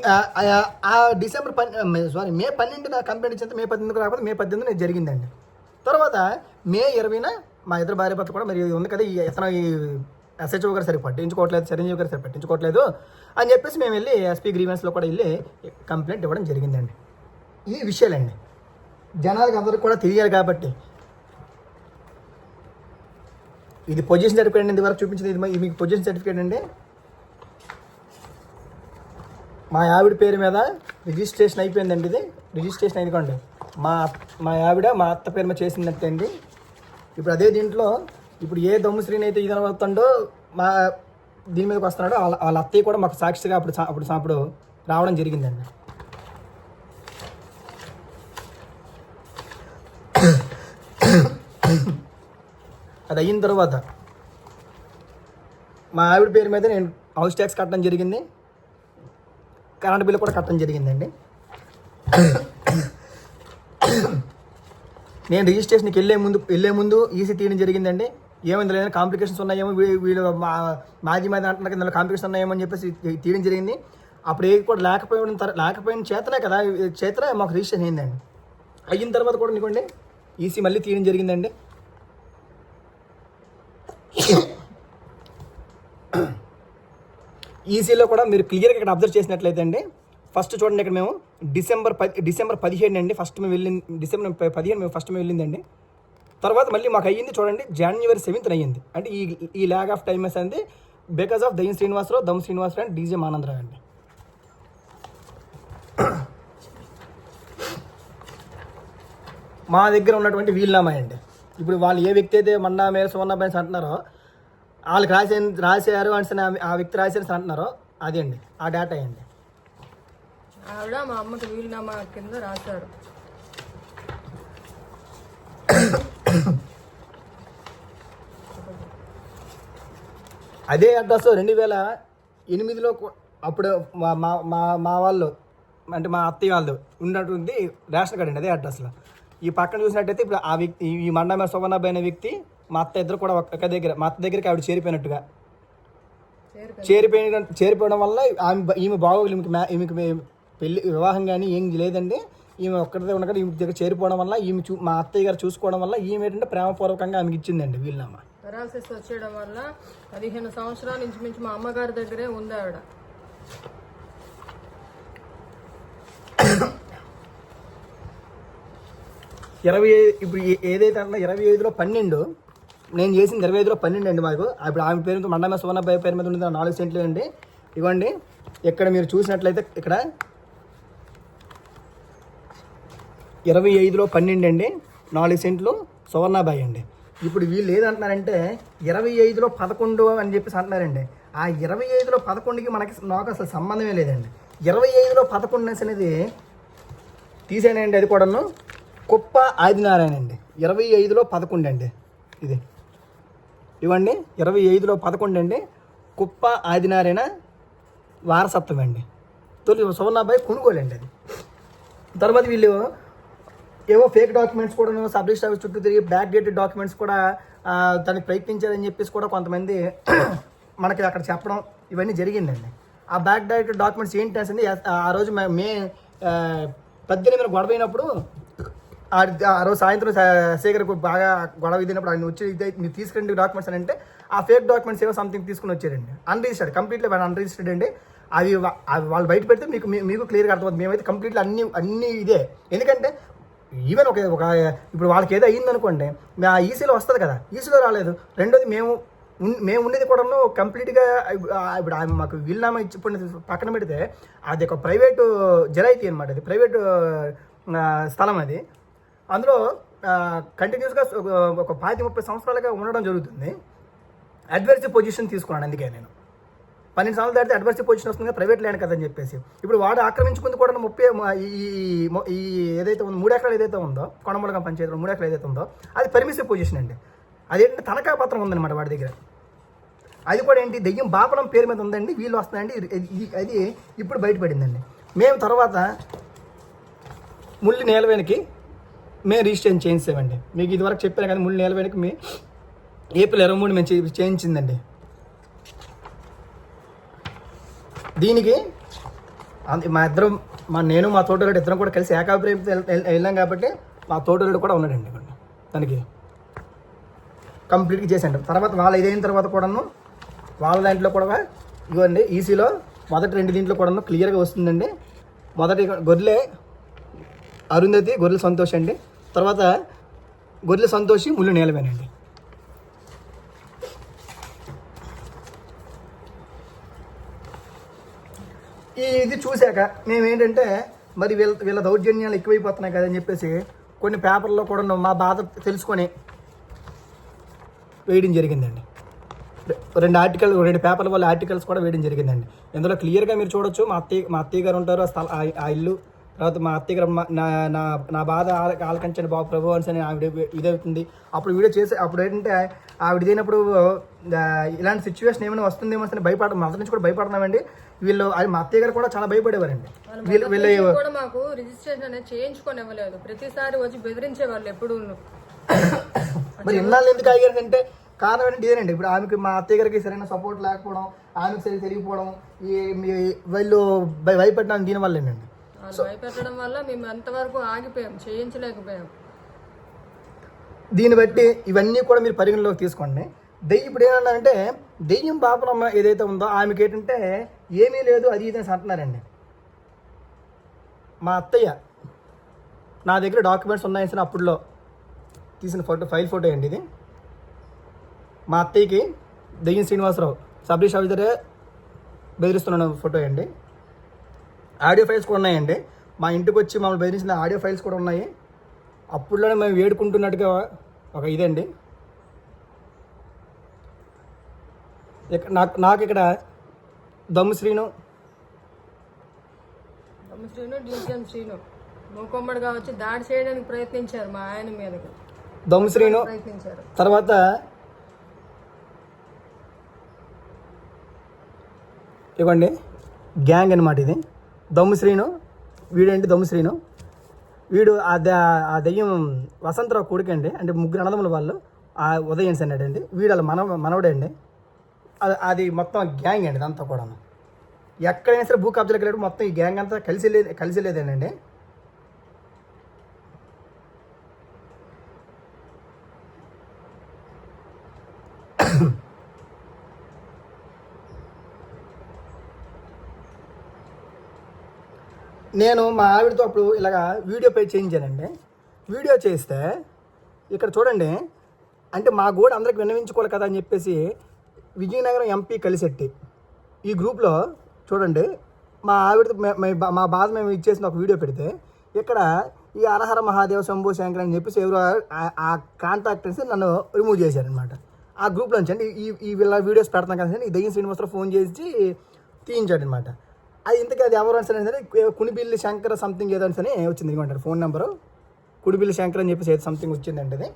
12న కంప్లైంట్ ఇచ్చేంత మే 18 రాకపోతే మే 18 జరిగిందండి. తర్వాత మే 20న మా ఇద్దరు భార్య భర్త కూడా మరి ఉంది కదా, ఇతను ఈ SHO గారు సరిగ్గా పట్టించుకోవట్లేదు, చిరంజీవి గారు సరిగ్గా పట్టించుకోవట్లేదు అని చెప్పేసి మేము వెళ్ళి SP గ్రీవెన్స్లో కూడా వెళ్ళి కంప్లైంట్ ఇవ్వడం జరిగిందండి. ఈ విషయాలండి జనాలకు అందరికి కూడా తెలియాలి కాబట్టి. ఇది పొజిషన్ సర్టిఫికేట్ అండి, వరకు చూపించింది. ఇది మీకు పొజిషన్ సర్టిఫికేట్ అండి. మా ఆవిడ పేరు మీద రిజిస్ట్రేషన్ అయిపోయిందండి. ఇది రిజిస్ట్రేషన్ అయిపోయింది. మా ఆవిడ మా అత్త పేరు మీద చేసిందంటే అండి. ఇప్పుడు అదే దీంట్లో ఇప్పుడు ఏ దమ్ముశ్రీని అయితే ఇది అవుతుండో మా దీని మీదకి వస్తున్నాడో వాళ్ళ అత్తయ్య కూడా మాకు సాక్షిగా అప్పుడు రావడం జరిగిందండి. అది అయిన తర్వాత మా ఆవిడ పేరు మీద నేను హౌస్ ట్యాక్స్ కట్టడం జరిగింది, కరెంట్ బిల్లు కూడా కట్టడం జరిగిందండి. నేను రిజిస్ట్రేషన్కి వెళ్ళే ముందు ఈసీ తీయడం జరిగిందండి. ఏమైంది లేదని కాంప్లికేషన్స్ ఉన్నాయేమో, వీళ్ళు మాజీ మీద అంటున్నారు కింద కాంప్లికేషన్ ఉన్నాయేమో అని చెప్పేసి తీయడం జరిగింది. అప్పుడు ఏ కూడా లేకపోయిన చేతనే కదా, చేతనే మాకు రిజిస్ట్రేషన్ అయిందండి. అయిన తర్వాత కూడా నీకోండి ఈసీ మళ్ళీ తీయడం జరిగిందండి. ఈసీలో కూడా మీరు క్లియర్గా ఇక్కడ అబ్జర్వ్ చేసినట్లయితే అండి, ఫస్ట్ చూడండి ఇక్కడ మేము డిసెంబర్ 17 అండి ఫస్ట్ మేము వెళ్ళింది, డిసెంబర్ 15 మేము ఫస్ట్ మేము వెళ్ళిందండి. తర్వాత మళ్ళీ మాకు అయ్యింది చూడండి January 7th అయ్యింది. అంటే ఈ ల్యాగ్ ఆఫ్ టైమ్స్ అనేది బికాస్ ఆఫ్ దయ్యం శ్రీనివాసరావు, దమ్ శ్రీనివాసరావు అండ్ డీజే మానందరావు అండి. మా దగ్గర ఉన్నటువంటి వీలునామా అండి. ఇప్పుడు వాళ్ళు ఏ వ్యక్తి అయితే మన్నా మేర సువర్ణ బైన్స్ అంటున్నారో, వాళ్ళకి రాశారు అంటే ఆ వ్యక్తి రాశారు అంటున్నారో అదే అండి ఆ డేటా అండి. ఆవిడ మా అమ్మకి వీలునామా కింద రాశారు. అదే అడ్రస్ 2008లో అప్పుడు మా వాళ్ళు అంటే మా అత్తయ్య వాళ్ళు ఉన్నటువంటి రేషన్ కార్డు అండి అదే అడ్రస్లో. ఈ పక్కన చూసినట్టయితే ఇప్పుడు ఆ వ్యక్తి ఈ మండమే సువర్ణాబాయి అనే వ్యక్తి మా అత్త ఇద్దరు కూడా ఒక దగ్గర, మా అత్త దగ్గరికి ఆవిడ చేరిపోయినట్టుగా చేరిపోవడం వల్ల ఈమె బాగోగులు ఈమెకి పెళ్లి వివాహం కానీ ఏం లేదండి. ఈమె ఒక్కరిదే ఉన్న కదా, ఈమె దగ్గర చేరిపోవడం వల్ల మా అత్తయ్య గారు చూసుకోవడం వల్ల ఈమె ఏంటంటే ప్రేమపూర్వకంగా ఆమెకి ఇచ్చిందండి వీలునామా. పెరాలసిస్ వచ్చేయడం వల్ల 15 సంవత్సరాల నుంచి మించి మా అమ్మగారి దగ్గరే ఉంది ఆవిడ. ఇప్పుడు ఏదైతే అన్నా 25లో 12 నేను చేసింది 25లో 12 అండి మాకు. ఇప్పుడు ఆమె పేరుతో మండమే సువర్ణబాయి పేరు మీద ఉంది 4 సెంట్లు అండి. ఇవ్వండి ఇక్కడ మీరు చూసినట్లయితే ఇక్కడ 25లో 12 అండి, 4 సెంట్లు సువర్ణాబాయి అండి. ఇప్పుడు వీళ్ళు ఏదంటున్నారంటే 25లో 11 అని చెప్పేసి అంటున్నారండి. ఆ 25లో 11కి నాకు అసలు సంబంధమే లేదండి. 25లో 11 అనేది తీసేనండి, అది కూడాను కుప్ప ఆదినారాయణ అండి. 25లో 11 అండి ఇది ఇవ్వండి. 25లో 11 అండి, కుప్ప ఆదినారాయణ వారసత్వం అండి. తొలి సువర్ణాబాయి కొనుగోలు అండి అది. తర్వాత వీళ్ళు ఏవో ఫేక్ డాక్యుమెంట్స్ కూడా సబ్ రిజిస్టర్ ఆఫీస్ చుట్టూ తిరిగి బ్యాక్ డేటెడ్ డాక్యుమెంట్స్ కూడా దానికి ప్రయత్నించారని చెప్పేసి కూడా కొంతమంది మనకి అక్కడ చెప్పడం ఇవన్నీ జరిగిందండి. ఆ బ్యాక్ డేటెడ్ డాక్యుమెంట్స్ ఏంటి అనేది ఆ రోజు మే 18 గొడవ అయినప్పుడు ఆ రోజు సాయంత్రం శేఖర్కు బాగా గొడవ ఇదినప్పుడు ఆయన వచ్చి మీరు తీసుకురండి డాక్యుమెంట్స్ అని అంటే ఆ ఫేక్ డాక్యుమెంట్స్ ఏవో సంథింగ్ తీసుకుని వచ్చారండి. అన్రిజిస్టర్డ్, కంప్లీట్లీ అన్రిజిస్టర్డ్ అండి. అవి వాళ్ళు బయట పెడితే మీకు క్లియర్గా అర్థమవుతుంది. మేమైతే కంప్లీట్లీ అన్నీ ఇదే. ఎందుకంటే ఈవెన్ ఒక ఇప్పుడు వాళ్ళకి ఏదో అయ్యింది అనుకోండి, ఆ ఈసీలో వస్తుంది కదా, ఈసీలో రాలేదు. రెండోది మేము ఉండేది కూడా కంప్లీట్గా ఇప్పుడు మాకు వీలునామా ఇచ్చిపోయిన పక్కన పెడితే అది ఒక ప్రైవేటు జరాయితీ అనమాట. అది ప్రైవేటు స్థలం అది. అందులో కంటిన్యూస్గా ఒక 20-30 సంవత్సరాలుగా ఉండడం జరుగుతుంది. అడ్వర్సివ్ పొజిషన్ తీసుకున్నాను. అందుకే నేను 12 సంవత్సరాలు దాటితే అడ్వర్సివ్ పొజిషన్ వస్తుంది కదా, ప్రైవేట్ ల్యాండ్ కదని చెప్పేసి. ఇప్పుడు వాడు ఆక్రమించుకుంది కూడా 30 ఈ ఏదైతే ఉందో 3 ఎకరాలు ఏదైతే ఉందో కొనమూలగం పంచాయతీలో 3 ఎకరాలు ఏదైతే ఉందో అది పర్మిసివ్ పొజిషన్ అండి. అదేంటంటే తనఖా పత్రం ఉందన్నమాట వాడి దగ్గర. అది కూడా ఏంటి దెయ్యం బాపడం పేరు మీద ఉందండి. వీళ్ళు వస్తున్నాయండి. అది ఇప్పుడు బయటపడిందండి. మేము తర్వాత ముల్లి నేలవేనికి మేము రిజిస్ట్రేషన్ చేయించామండి. మీకు ఇదివరకు చెప్పాను కానీ ముల్లి నేలవేనికి మీ ఏప్రిల్ 23 మేము చేయించిందండి. దీనికి నేను మా తోటరుడు ఇద్దరం కూడా కలిసి ఏకాభిప్రాయంతో వెళ్ళాం కాబట్టి మా తోటరుడు కూడా ఉన్నాడండి దానికి కంప్లీట్గా చేశాను. తర్వాత వాళ్ళు ఇదైన తర్వాత కూడాను వాళ్ళ దాంట్లో కూడా ఇవ్వండి ఈసీలో మొదటి 2 దీంట్లో కూడాను క్లియర్గా వస్తుందండి. మొదటి గొర్రె అరుంధతి, గొర్రెల సంతోష్ అండి. తర్వాత గొర్రెల సంతోషి, ముళ్ళు నేలవేనండి. ఇది చూశాక మేమేంటంటే మరి వీళ్ళ దౌర్జన్యాలు ఎక్కువైపోతున్నాయి కదని చెప్పేసి కొన్ని పేపర్లో కూడా మా బాధ తెలుసుకొని వేయడం జరిగిందండి. 2 పేపర్ల వల్ల ఆర్టికల్స్ కూడా వేయడం జరిగిందండి. ఇందులో క్లియర్గా మీరు చూడొచ్చు. మా అత్తయ్య గారు ఉంటారు ఆ ఇల్లు. తర్వాత మా అత్తయ్య గారు నా బాధ ఆలకించండి బాబు ప్రభు అని ఆవిడ ఇదవుతుంది. అప్పుడు వీడియో చేసి అప్పుడు ఏంటంటే ఆవిడ ఇదైనప్పుడు ఇలాంటి సిచ్యువేషన్ ఏమైనా వస్తుందేమో అని మొదటి నుంచి కూడా భయపడుతున్నామండి. వీళ్ళు మా అత్తయ్య గారు కూడా చాలా భయపడేవారండి. కూడా మాకు రిజిస్ట్రేషన్ అనేది చేయించుకొని ఇవ్వలేదు. ప్రతిసారి వచ్చి బెదిరించే వాళ్ళు ఎప్పుడు. మరి ఇన్నాళ్ళు ఎందుకు ఆగారంటే కారణం ఏంటంటే ఇదేనండి. ఇప్పుడు ఆమెకి మా అత్తయ్య గారికి సరైన సపోర్ట్ లేకపోవడం, ఆమెకు సరిగ్గా తెలియకపోవడం, వీళ్ళు భయపెట్టడం దీనివల్లేనండి. వాళ్ళు భయపెట్టడం వల్ల మేము ఎంతవరకు ఆగిపోయాం, చేయించలేకపోయాం. దీన్ని బట్టి ఇవన్నీ కూడా మీరు పరిగణలోకి తీసుకోండి. ఇప్పుడు ఏమన్నారంటే దెయ్యం పాపనమ్మ ఏదైతే ఉందో ఆమెకి ఏంటంటే ఏమీ లేదు అది ఇది అంటున్నారండి. మా అత్తయ్య నా దగ్గర డాక్యుమెంట్స్ ఉన్నాయి సార్, అప్పుడులో తీసిన ఫైల్ ఫోటో అండి ఇది. మా అత్తయ్యకి దెయ్యం శ్రీనివాసరావు సబ్ డివిజన్ ఆఫీసరే బెదిరిస్తున్న ఫోటో అండి. ఆడియో ఫైల్స్ కూడా ఉన్నాయండి. మా ఇంటికి వచ్చి మమ్మల్ని బెదిరించిన ఆడియో ఫైల్స్ కూడా ఉన్నాయి. అప్పుడులోనే మేము వేడుకుంటున్నట్టుగా ఒక ఇదండి. నాకు ఇక్కడ దమ్ము శ్రీను డివిజన్ శ్రీను మూకొమ్మడిగా వచ్చి దాడి చేయడానికి ప్రయత్నించారు మా ఆయన మీదకి. దమ్ము శ్రీను ప్రయత్నించారు. తర్వాత ఇవ్వండి గ్యాంగ్ అనమాట ఇది. దమ్ము శ్రీను వీడండి. దమ్ము శ్రీను వీడు ఆ దెయ్యం వసంతరావు కొడుకండి. అంటే ముగ్గురు అన్నదమ్ముల వాళ్ళు ఆ ఉదయం అన్నాడండి. వీడు వాళ్ళ మనవడే అండి. అది మొత్తం గ్యాంగ్ అండి. ఇదంతా కూడా ఎక్కడైనా సరే భూ కబ్జాలకు వెళ్ళాడు మొత్తం ఈ గ్యాంగ్ అంతా కలిసి లేదేనండి. నేను మా ఆవిడతో అప్పుడు ఇలాగా వీడియో పే చేయించానండి. వీడియో చేస్తే ఇక్కడ చూడండి, అంటే మా గోడ అందరికి విన్నవించుకోవాలి కదా అని చెప్పేసి విజయనగరం ఎంపీ కలిసెట్టి ఈ గ్రూప్లో చూడండి మా ఆవిడతో మా బాధ మేము ఇచ్చేసిన ఒక వీడియో పెడితే ఇక్కడ ఈ హరహర మహాదేవ శంభో శంకర్ అని చెప్పేసి ఎవరు ఆ కాంటాక్టర్స్ నన్ను రిమూవ్ చేశారనమాట ఆ గ్రూప్లో నుంచి. అండి ఈ వీళ్ళ వీడియోస్ పెడతాం కదా ఈ దెయ్యం శ్రీనివాసరావు ఫోన్ చేసి తీయించాడు అనమాట. అది ఇంతకీ అది ఎవరు అని సరే కునిబిల్లి శంకర్ సంథింగ్ ఏదో అని వచ్చింది ఇవ్వంటారు ఫోన్ నెంబరు. కుడిబిల్లి శంకర్ అని చెప్పేసి ఏదో సంథింగ్ వచ్చిందండి. అది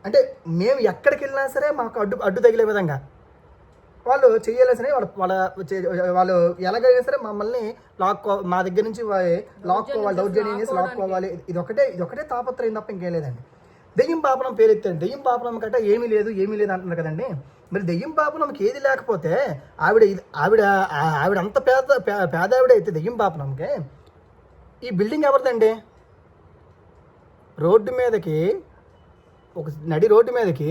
అంటే మేము ఎక్కడికి వెళ్ళినా సరే మాకు అడ్డు తగిలే విధంగా వాళ్ళు చేయాల్సిన వాళ్ళు ఎలాగైనా సరే మమ్మల్ని మా దగ్గర నుంచి లాక్కోవాలి, దౌర్జన్యం చేసి లాక్కోవాలి. ఇదొకటే తాపత్రయం తప్ప ఇంకేం లేదండి. దెయ్యం పాపనం పేరెత్తాడు. దెయ్యం పాపనం కట్ట ఏమీ లేదు అంటున్నారు కదండి. మరి దెయ్యం పాపనంకి ఏది లేకపోతే ఆవిడ అంత పేద ఆవిడ అయితే దెయ్యం పాపనంకి ఈ బిల్డింగ్ ఎవరిదండి? రోడ్డు మీదకి ఒక నడి రోడ్డు మీదకి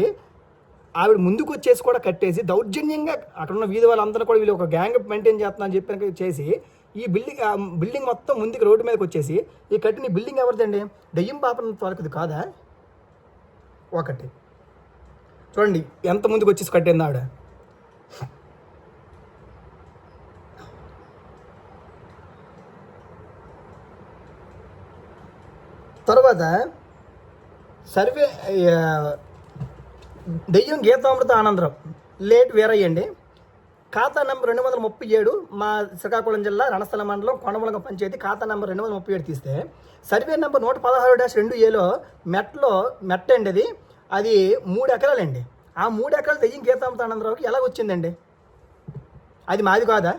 ఆవిడ ముందుకు వచ్చేసి కూడా కట్టేసి దౌర్జన్యంగా అక్కడ ఉన్న వీధి వాళ్ళందరూ కూడా వీళ్ళు ఒక గ్యాంగ్ మెయింటైన్ చేస్తున్నా అని చెప్పి చేసి ఈ బిల్డింగ్ మొత్తం ముందుకు రోడ్డు మీదకి వచ్చేసి ఈ కట్టిన బిల్డింగ్ ఎవరిదండి? దెయ్యం పాపన తొలకది కాదా? ఒకటి చూడండి ఎంత ముందుకు వచ్చేసి కట్టింది ఆవిడ. తర్వాత సర్వే దెయ్యం గీతామృత ఆనందరావు లేట్ వీరయ్యండి. ఖాతా నెంబర్ 237 మా శ్రీకాకుళం జిల్లా రణస్థల మండలం కొండమూలగం పంచాయతీ ఖాతా నెంబర్ 237 తీస్తే సర్వే నెంబర్ 116-2Aలో మెట్ట అండి. అది 3 ఎకరాలండి. ఆ 3 ఎకరాలు దెయ్యం గీతామృత ఆనందరావుకి ఎలా వచ్చిందండి? అది మాది కాదా?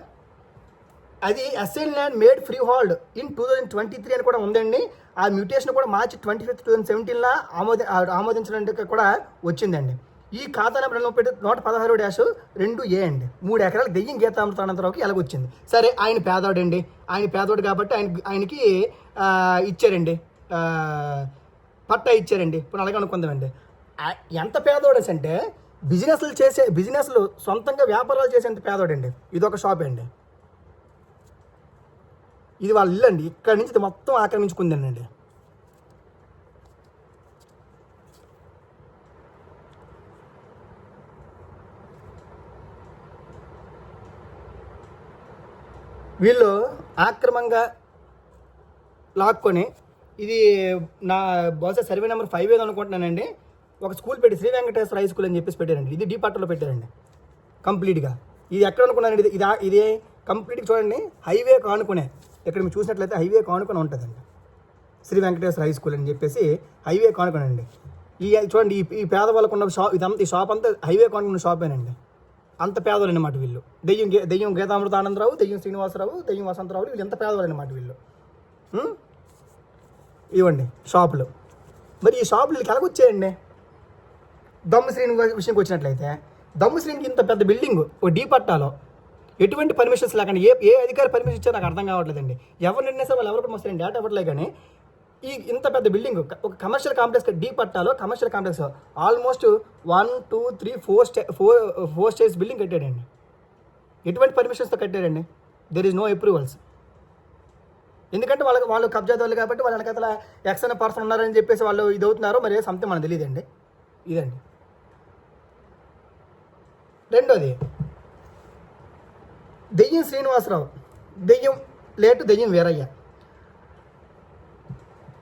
అది assign land made free hold in 2023 అని కూడా ఉందండి. ఆ మ్యూటేషన్ కూడా March 25, 2017 ఆమోదించడానికి కూడా వచ్చిందండి. ఈ ఖాతా నెంబర్ 116-2A అండి. 3 ఎకరాలు దెయ్యం గీతామృత ఆనందరావుకి ఎలాగొచ్చింది? సరే ఆయన పేదవాడండి. ఆయన పేదవాడు కాబట్టి ఆయనకి ఇచ్చారండి, పట్టా ఇచ్చారండి. ఇప్పుడు అలాగే అనుకుందామండి. ఎంత పేదవాడు అంటే బిజినెస్లు సొంతంగా వ్యాపారాలు చేసేంత పేదవాడండి. ఇదొక షాప్ అండి. ఇది వాళ్ళ ఇల్లు అండి. ఇక్కడి నుంచి ఇది మొత్తం ఆక్రమించుకుందండి. వీళ్ళు ఆక్రమంగా లాక్కొని ఇది నా బహుశా సర్వే నెంబర్ 5 ఏదో అనుకుంటున్నానండి. ఒక స్కూల్ పెట్టి శ్రీ వెంకటేశ్వర హై స్కూల్ అని చెప్పేసి పెట్టారండి. ఇది డీపార్ట్లో పెట్టారండి కంప్లీట్గా. ఇది ఎక్కడ అనుకున్నానండి? ఇది కంప్లీట్గా చూడండి హైవే కానుకునే. ఇక్కడ మీరు చూసినట్లయితే హైవే కానుకొని ఉంటుందండి శ్రీ వెంకటేశ్వర హై స్కూల్ అని చెప్పేసి హైవే కానుకోనండి. చూడండి ఈ పేదవాళ్ళకు ఉన్న షాప్ ఇదంతా ఈ షాప్ అంతా హైవే కానుకున్న షాపేనండి. అంత పేదవాళ్ళు అనమాట వీళ్ళు. దెయ్యం గీతామృత ఆనందరావు, దెయ్యం శ్రీనివాసరావు, దెయ్యం వసంతరావు వీళ్ళు ఎంత పేదవాళ్ళు అనమాట వీళ్ళు. ఇవ్వండి షాపులు. మరి ఈ షాపులు వీళ్ళకి ఎలాగొచ్చాయండి? దమ్ము శ్రీని విషయంకి వచ్చినట్లయితే దమ్ము శ్రీనికి ఇంత పెద్ద బిల్డింగ్ ఓ డీ పట్టాలో ఎటువంటి పర్మిషన్స్ లేకుండా ఏ అధికారి పర్మిషన్ ఇచ్చారో నాకు అర్థం కావట్లేదండి. ఎవరు నిర్ణయిస్తే వాళ్ళు ఎవరు కూడా వస్తారండి డేటా ఇవ్వట్లే. కానీ ఇంత పెద్ద బిల్డింగ్ ఒక కమర్షియల్ కాంప్లెక్స్ డీ పట్టాలో commercial complex almost 1 2 3 4 stage building కట్టాడండి. ఎటువంటి పర్మిషన్స్తో కట్టాడండి? There is no approvals. ఎందుకంటే వాళ్ళు కబ్జాదారులు కాబట్టి వాళ్ళ వెనకాల ఎక్స్ అనే పర్సన్ ఉన్నారని చెప్పేసి వాళ్ళు ఇది అవుతున్నారు. మరి సంథింగ్ మనకు తెలియదండి. ఇదండి. రెండోది దెయ్యం శ్రీనివాసరావు, దెయ్యం దెయ్యం వీరయ్య.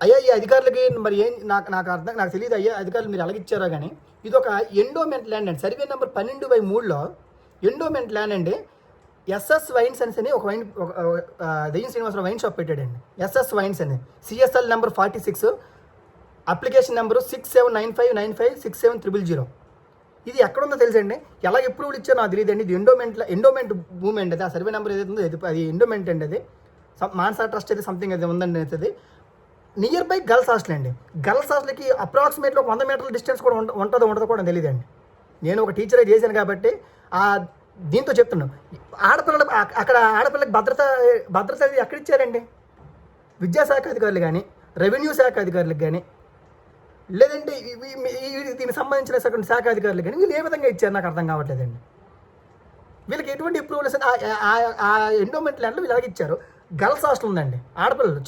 అయ్యా ఈ అధికారులకి మరి ఏం నాకు తెలియదు అయ్యా అధికారులు మీరు ఎలాగిచ్చారో కానీ ఇది ఒక ఎండోమెంట్ ల్యాండ్ అండి. సర్వే నెంబర్ 12/3లో ఎండోమెంట్ ల్యాండ్ అండి. ఎస్ఎస్ వైన్స్ అని ఒక వైన్ దెయ్యం శ్రీనివాసరావు వైన్ షాప్ పెట్టాడండి. ఎస్ఎస్ వైన్స్ అని సిఎస్ఎల్ నెంబర్ 46, అప్లికేషన్ నెంబరు 6795956700. ఇది ఎక్కడుందో తెలుసండి. ఎలా అప్రూవల్ ఇచ్చారో నాకు తెలియదండి. ఇది ఎండోమెంట్ భూమి అండి. అది ఆ సర్వే నెంబర్ ఏదైతే ఉందో అది ఎండోమెంట్ అండి. అది మాన్సా ట్రస్ట్ అయితే సంథింగ్ అది ఉందండి. అది నియర్ బై గర్ల్స్ హాస్టల్ అండి. గర్ల్స్ హాస్టల్కి అప్రాక్సిమేట్లీ 100 మీటర్ల డిస్టెన్స్ కూడా ఉంటుందో కూడా తెలియదండి. నేను ఒక టీచరే చేశాను కాబట్టి దీంతో చెప్తున్నాను. అక్కడ ఆడపిల్లకి భద్రత ఎక్కడ ఇచ్చారండి? విద్యాశాఖ అధికారులు కానీ, రెవెన్యూ శాఖ అధికారులకు కానీ, లేదంటే దీనికి సంబంధించిన శాఖ అధికారులు కానీ వీళ్ళు ఏ విధంగా ఇచ్చారు నాకు అర్థం కావట్లేదండి. వీళ్ళకి ఎటువంటి అప్రూవల్స్ ఆ ఎండోమెంట్ ల్యాండ్లో వీళ్ళు ఎలాగ ఇచ్చారు? గర్ల్స్ హాస్టల్ ఉందండి. ఆడపిల్లలు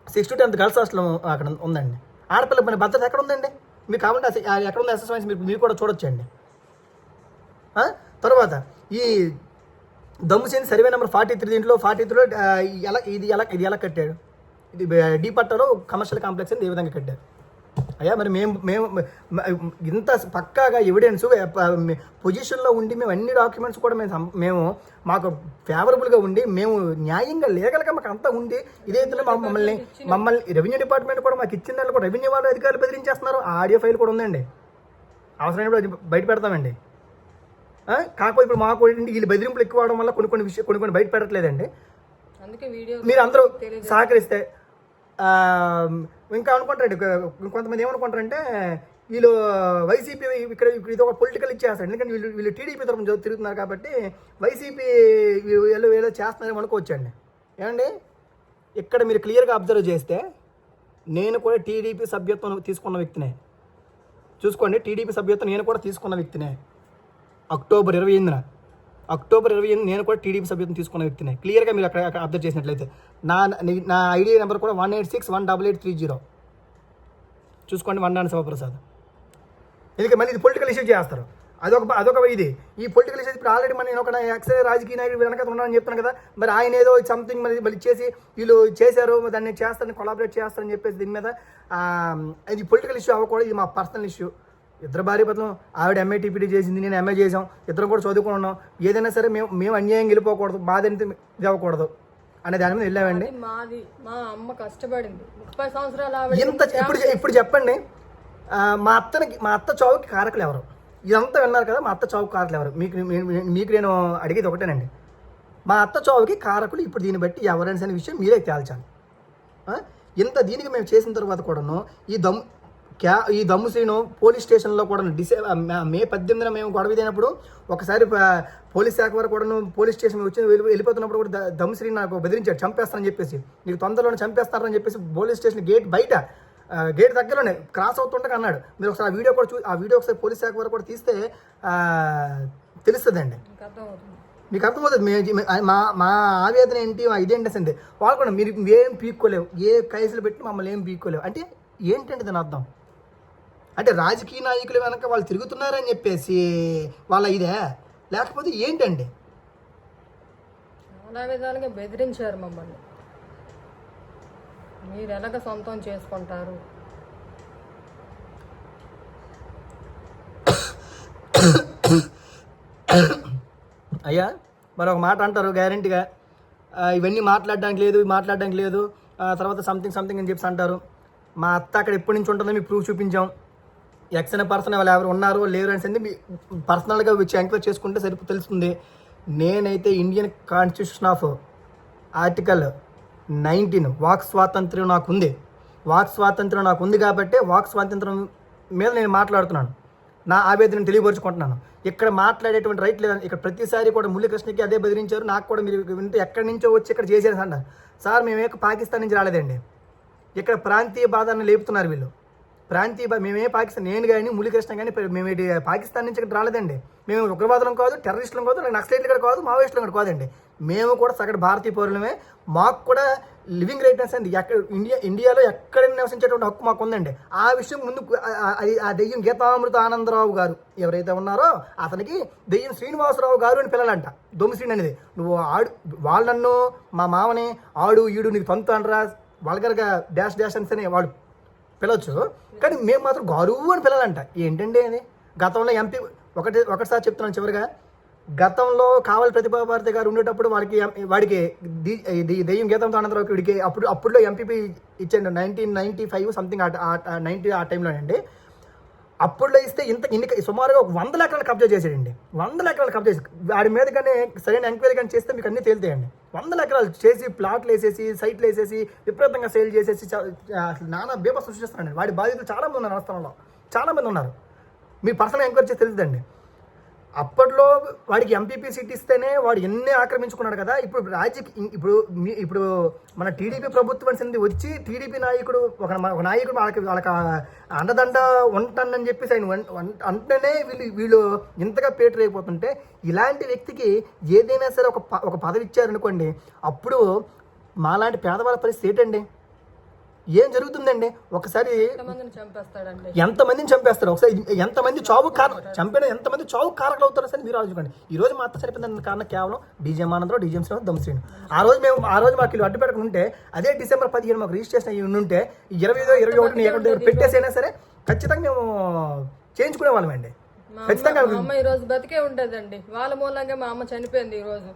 6 to 10 గర్ల్స్ హాస్టల్ అక్కడ ఉందండి. ఆడపిల్ల మన భద్రత ఎక్కడ ఉందండి? మీకు కావాలంటే ఎక్కడ ఉంది ఎస్ఎస్ మీరు కూడా చూడొచ్చండి. తర్వాత ఈ దమ్ముసేని సర్వే నెంబర్ 43 దీంట్లో 43లో ఇది ఎలా కట్టాడు? ఇది డీ పట్టాలో కమర్షియల్ కాంప్లెక్స్ అని ఏ విధంగా కట్టారు? అయ్యా మరి మేము ఇంత పక్కాగా ఎవిడెన్స్ పొజిషన్లో ఉండి మేము అన్ని డాక్యుమెంట్స్ కూడా మేము మాకు ఫేవరబుల్గా ఉండి మేము న్యాయంగా లీగల్గా మాకు అంతా ఉంది. ఇదైతే మమ్మల్ని రెవెన్యూ డిపార్ట్మెంట్ కూడా మాకు ఇచ్చిన దాంట్లో కూడా రెవెన్యూ వాళ్ళు అధికారులు బెదిరించేస్తున్నారు. ఆ ఆడియో ఫైల్ కూడా ఉందండి. అవసరమైనప్పుడు అది బయట పెడతామండి. కాకపోతే ఇప్పుడు మాకు వీళ్ళు బెదిరింపులు ఎక్కువ అవడం వల్ల కొన్ని బయట పెట్టట్లేదండి. మీరు అందరూ సహకరిస్తే ఇంకా అనుకుంటారండి. కొంతమంది ఏమనుకుంటారంటే వీళ్ళు వైసీపీ ఇక్కడ ఇది ఒక పొలిటికల్ ఇచ్చేస్తారు. ఎందుకంటే వీళ్ళు టీడీపీ తరఫున తిరుగుతున్నారు కాబట్టి వైసీపీ ఏదో చేస్తున్నారేమో అనుకోవచ్చండి. ఏమండి ఇక్కడ మీరు క్లియర్గా అబ్జర్వ్ చేస్తే నేను కూడా టీడీపీ సభ్యత్వం తీసుకున్న వ్యక్తినే. చూసుకోండి, టీడీపీ సభ్యత్వం నేను కూడా తీసుకున్న వ్యక్తినే. అక్టోబర్ 28 నేను కూడా టీడీపీ సభ్యత్వం తీసుకున్న వ్యక్తినే. క్లియర్గా మీరు అక్కడ అబ్జర్వ్ చేసినట్లయితే నా ఐడి నెంబర్ కూడా 186188830. చూసుకోండి, వన్నాను శివప్రసాద్. ఎందుకంటే మళ్ళీ ఇది పొలిటికల్ ఇష్యూ చేస్తారు. అదొక ఇది. ఈ పొలిటికల్ ఇష్యూ ఇప్పుడు ఆల్రెడీ నేను ఒక ఎక్సైజ్ రాజకీయ నాయకుడు వెనక ఉన్నానని చెప్తున్నాను కదా. మరి ఆయన ఏదో సంథింగ్ మళ్ళీ చేసి వీళ్ళు చేశారు, దాన్ని చేస్తారని కొలాబరేట్ చేస్తారని చెప్పేసి దీని మీద ఇది పొలిటికల్ ఇష్యూ అవ్వకూడదు. ఇది మా పర్సనల్ ఇష్యూ. ఇద్దరు భార్య భర్తలు, ఆవిడ ఎంఏ టీపీటీ చేసింది, నేను ఎంఏ చేసాం, ఇద్దరం కూడా చదువుకుని ఉన్నాం. ఏదైనా సరే మేము అన్యాయం వెళ్ళిపోకూడదు, బాధ అనేది ఇది అవ్వకూడదు అనే దాని మీద వెళ్ళామండి. మా అమ్మ కష్టపడింది 30 సంవత్సరాలు. ఇప్పుడు చెప్పండి, మా అత్త చావుకి కారకులు ఎవరు? ఇదంతా విన్నారు కదా, మా అత్త చావుకి కారకులు ఎవరు? మీకు నేను అడిగేది ఒకటేనండి. మా అత్త చావుకి కారకులు ఇప్పుడు దీన్ని బట్టి ఎవరైనా సరే విషయం మీరే తేల్చాలి. దీనికి మేము చేసిన తర్వాత కూడాను ఈ దమ్ము శ్రీను పోలీస్ స్టేషన్లో కూడా మే 18న మేము గొడవ అయినప్పుడు ఒకసారి పోలీస్ శాఖ వారు కూడా పోలీస్ స్టేషన్ వచ్చి వెళ్ళిపోతున్నప్పుడు కూడా దమ్ము శ్రీ నాకు బెదిరించాడు, చంపేస్తానని చెప్పేసి, నీకు తొందరలోనే చంపేస్తారని చెప్పేసి పోలీస్ స్టేషన్ గేట్ దగ్గరలోనే క్రాస్ అవుతుంటే అన్నాడు. మీరు ఒకసారి ఆ వీడియో ఒకసారి పోలీస్ శాఖ వారు కూడా తీస్తే తెలుస్తుందండి, మీకు అర్థమవుతుంది మా ఆవేదన ఏంటి, ఇదేంటి అంటే వాళ్ళు కూడా మీరు ఏం పీక్కోలేవు, ఏ కేసులు పెట్టి మమ్మల్ని ఏం పీక్కోలేవు అంటే ఏంటంటే దాని అర్థం? అంటే రాజకీయ నాయకులు వెనక వాళ్ళు తిరుగుతున్నారని చెప్పేసి వాళ్ళ ఇదే, లేకపోతే ఏంటండి? చాలా విధాలుగా బెదిరించారు మమ్మల్ని. మీరు ఎలాగ సొంతం చేసుకుంటారు? అయ్యా మరి ఒక మాట అంటారు గ్యారెంటీగా, ఇవన్నీ మాట్లాడడానికి లేదు తర్వాత సంథింగ్ అని చెప్పి అంటారు. మా అత్త అక్కడ ఎప్పటి నుంచి ఉంటుందో మీకు ప్రూఫ్ చూపించాం. ఎక్స్ అనే పర్సన్ వాళ్ళు ఎవరు ఉన్నారో లేరు అని మీ పర్సనల్గా వచ్చి ఎంక్వైరీ చేసుకుంటే తెలుస్తుంది. నేనైతే Indian constitution of article 19 walk స్వాతంత్ర్యం నాకు ఉంది కాబట్టి వాక్ స్వాతంత్ర్యం మీద నేను మాట్లాడుతున్నాను. నా ఆవేదనను తెలియపరుచుకుంటున్నాను. ఇక్కడ మాట్లాడేటువంటి రైట్ లేదని ఇక్కడ ప్రతిసారి కూడా మురళీకృష్ణకి అదే బెదిరించారు. నాకు కూడా మీరు వింటే ఎక్కడి నుంచో వచ్చి ఇక్కడ చేసేది అన్నారు. సార్ మేమే పాకిస్తాన్ నుంచి రాలేదండి. ఇక్కడ ప్రాంతీయ బాధను లేపుతున్నారు వీళ్ళు. మేమే పాకిస్తాన్, నేను కానీ మురళీకృష్ణ కానీ మేము పాకిస్తాన్ నుంచి ఇక్కడ రాలేదండి. మేము ఉగ్రవాదులం కాదు, టెర్రరిస్టులం కాదు, నక్సలైట్లు కూడా కాదు, మావోయిస్టులు కూడా కాదండి. మేము కూడా సగటు భారతీయ పౌరులమే. మాకు కూడా లివింగ్ రైట్నెస్ అండి. ఇండియాలో ఎక్కడైనా నివసించేటువంటి హక్కు మాకు ఉందండి. ఆ విషయం ముందు ఆ దెయ్యం గీతామృత ఆనందరావు గారు ఎవరైతే ఉన్నారో అతనికి దెయ్యం శ్రీనివాసరావు గారు అని పిల్లలంట. దొమ్మిశ్రీని అనేది నువ్వు వాళ్ళు నన్ను మా మామని ఆడు ఈడు నీకు తంతు అనరా వల్గర్గా డాష్ డాష్ అని వాడు పిలవచ్చు, కానీ మేము మాత్రం గారువు అని పిల్లలంట. ఏంటండి అది? గతంలో ఎంపీ ఒకటిసారి చెప్తున్నాను చివరిగా, గతంలో కావలి ప్రతిభాభారతి గారు ఉండేటప్పుడు వాడికి దెయ్యం గీతంతో ఆనందరావు వీడికి అప్పుడులో ఎంపీపీ ఇచ్చాడు 1995 సంథింగ్ 90 ఆ టైంలోనండి. అప్పుడులో ఇస్తే ఇన్ని సుమారుగా 100 ఎకరాలు కబ్జా చేసాడండి. 100 ఎకరాలు కబ్జా చేసి వాడి మీద కానీ సరైన ఎంక్వైరీ కానీ చేస్తే మీకు అన్నీ తేలుతాయండి. 100 ఎకరాలు చేసి ప్లాట్లు వేసేసి సైట్లు వేసేసి విపరీతంగా సేల్ చేసేసి అసలు నానా బీభత్సం సృష్టిస్తున్నాడు. వాడి బాధితులు చాలామంది ఉన్నారు, రాష్ట్రంలో చాలామంది ఉన్నారు. మీరు పర్సనల్ ఎంక్వైరీ చేసి తెలుస్తుందండి. అప్పట్లో వాడికి ఎంపీపీ సీట్ ఇస్తేనే వాడు ఎన్ని ఆక్రమించుకున్నాడు కదా. ఇప్పుడు మన టీడీపీ ప్రభుత్వం చెంది వచ్చి టీడీపీ నాయకుడు ఒక నాయకుడు వాళ్ళకి అండదండ ఉంటానని చెప్పేసి ఆయన అంటేనే వీళ్ళు ఇంతగా పేటర్ అయిపోతుంటే, ఇలాంటి వ్యక్తికి ఏదైనా సరే ఒక పదవి ఇచ్చారనుకోండి, అప్పుడు మాలాంటి పేదవాళ్ళ పరిస్థితి ఏంటండి? ఏం జరుగుతుందండి? ఒకసారి ఎంతమందిని చంపేస్తారు, ఒకసారి ఎంతమంది చావు చంపిన ఎంతమంది చావు కారకులు అవుతారో సరే మీరు ఆలోచించుకోండి. ఈ రోజు మా అత్త చనిపోయిందని కారణం కేవలం డీజేఎం ఆనందరావు, డీజేఎం శ్రీనివాస్, దమ్శ్రీను. ఆ రోజు మాకు వీళ్ళు అడ్డు పెట్టకుండా ఉంటే, అదే డిసెంబర్ 15 మాకు రిజిస్ట్రేషన్ అయ్యి ఉంటే 25, 21 ఎక్కడ దగ్గర పెట్టేసైనా సరే ఖచ్చితంగా మేము చేయించుకునే వాళ్ళం అండి. ఖచ్చితంగా ఈ రోజు బతికే ఉంటదండి. వాళ్ళ మూలంగా మా అమ్మ చనిపోయింది. ఈ రోజు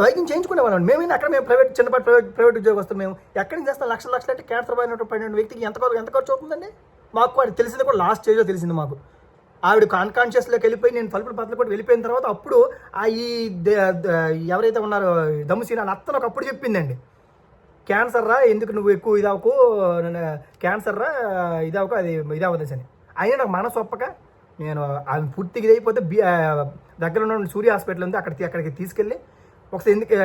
వైద్యం చేయించుకునే వాళ్ళం. మేము అక్కడ మేము చిన్నపాటి ప్రైవేట్ ఉద్యోగస్తులు. మేము ఎక్కడి నుంచి చేస్తాం? లక్షలు అంటే క్యాన్సర్ పడిన వ్యక్తికి ఎంత ఖర్చు అవుతుందండి? మాకు అది తెలిసింది కూడా లాస్ట్ స్టేజ్లో తెలిసింది మాకు. ఆవిడ అన్కాన్షియస్లోకి వెళ్ళిపోయి నేను పలుపులు కూడా వెళ్ళిపోయిన తర్వాత అప్పుడు ఎవరైతే ఉన్నారో దమ్ముసీన అత్తను అప్పుడు చెప్పిందండి, క్యాన్సర్ రా, ఎందుకు నువ్వు ఎక్కువ ఇదవకు, క్యాన్సర్ రా ఇదవకు, అది ఇదవద్దని. అయినా నాకు మనసు ఒప్పక నేను ఆమె పూర్తిగా ఇదైపోతే దగ్గర ఉన్న సూర్య హాస్పిటల్ ఉంది, అక్కడికి తీసుకెళ్ళి ఒకసారి ఎందుకు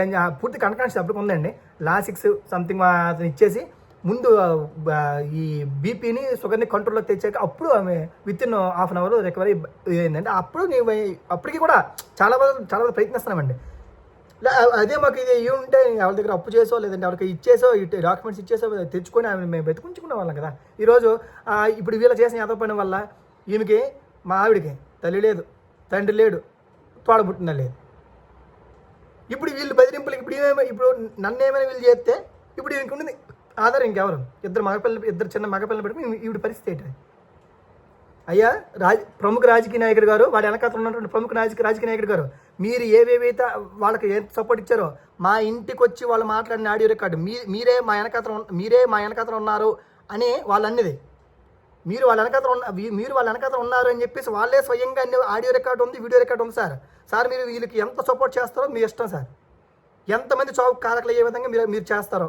పూర్తి అన్కాన్షియస్ అప్పుడు ఉందండి. లాసిక్స్ సంథింగ్ అతను ఇచ్చేసి ముందు ఈ బీపీని షుగర్ని కంట్రోల్లోకి తెచ్చాక అప్పుడు ఆమె within half an hour recovery అయిందండి. అప్పటికి కూడా చాలా ప్రయత్నిస్తున్నామండి. అదే మాకు ఇది ఉంటే ఎవరి దగ్గర అప్పు చేసో లేదంటే ఎవరికి ఇచ్చేసో డాక్యుమెంట్స్ ఇచ్చేసో తెచ్చుకొని ఆమె మేము బతుకుంచుకునే వాళ్ళం కదా. ఈరోజు ఇప్పుడు వీళ్ళు చేసిన యాదవ పని వల్ల ఈమెకి, మా ఆవిడికి తల్లి లేదు, తండ్రి లేడు, తోడబుట్టిన లేదు. ఇప్పుడు వీళ్ళు బెదిరింపులకి ఇప్పుడు నన్ను ఏమైనా వీళ్ళు చేస్తే ఇప్పుడు ఈమెకి ఉన్నది ఆధారం ఇంకెవరు? ఇద్దరు చిన్న మగపిల్లలు పెట్టుకుని ఈవిడ పరిస్థితి ఏంటి? అయ్యా ప్రముఖ రాజకీయ నాయకుడు గారు, వాడి వెనకాతలు ఉన్నటువంటి ప్రముఖ రాజకీయ నాయకుడు గారు, మీరు ఏవేవైతే వాళ్ళకి ఎంత సపోర్ట్ ఇచ్చారో, మా ఇంటికి వచ్చి వాళ్ళు మాట్లాడిన ఆడియో రికార్డు మీరే మా వెనకాతలు ఉన్నారు అని వాళ్ళు అన్నది. మీరు వాళ్ళ వెనకాతలు ఉన్నారు అని చెప్పేసి వాళ్ళే స్వయంగా అన్ని ఆడియో రికార్డు ఉంది, వీడియో రికార్డు ఉంది. సార్ మీరు వీళ్ళకి ఎంత సపోర్ట్ చేస్తారో మీ ఇష్టం సార్. ఎంతమంది చావు కారకులు అయ్యే విధంగా మీరు చేస్తారో,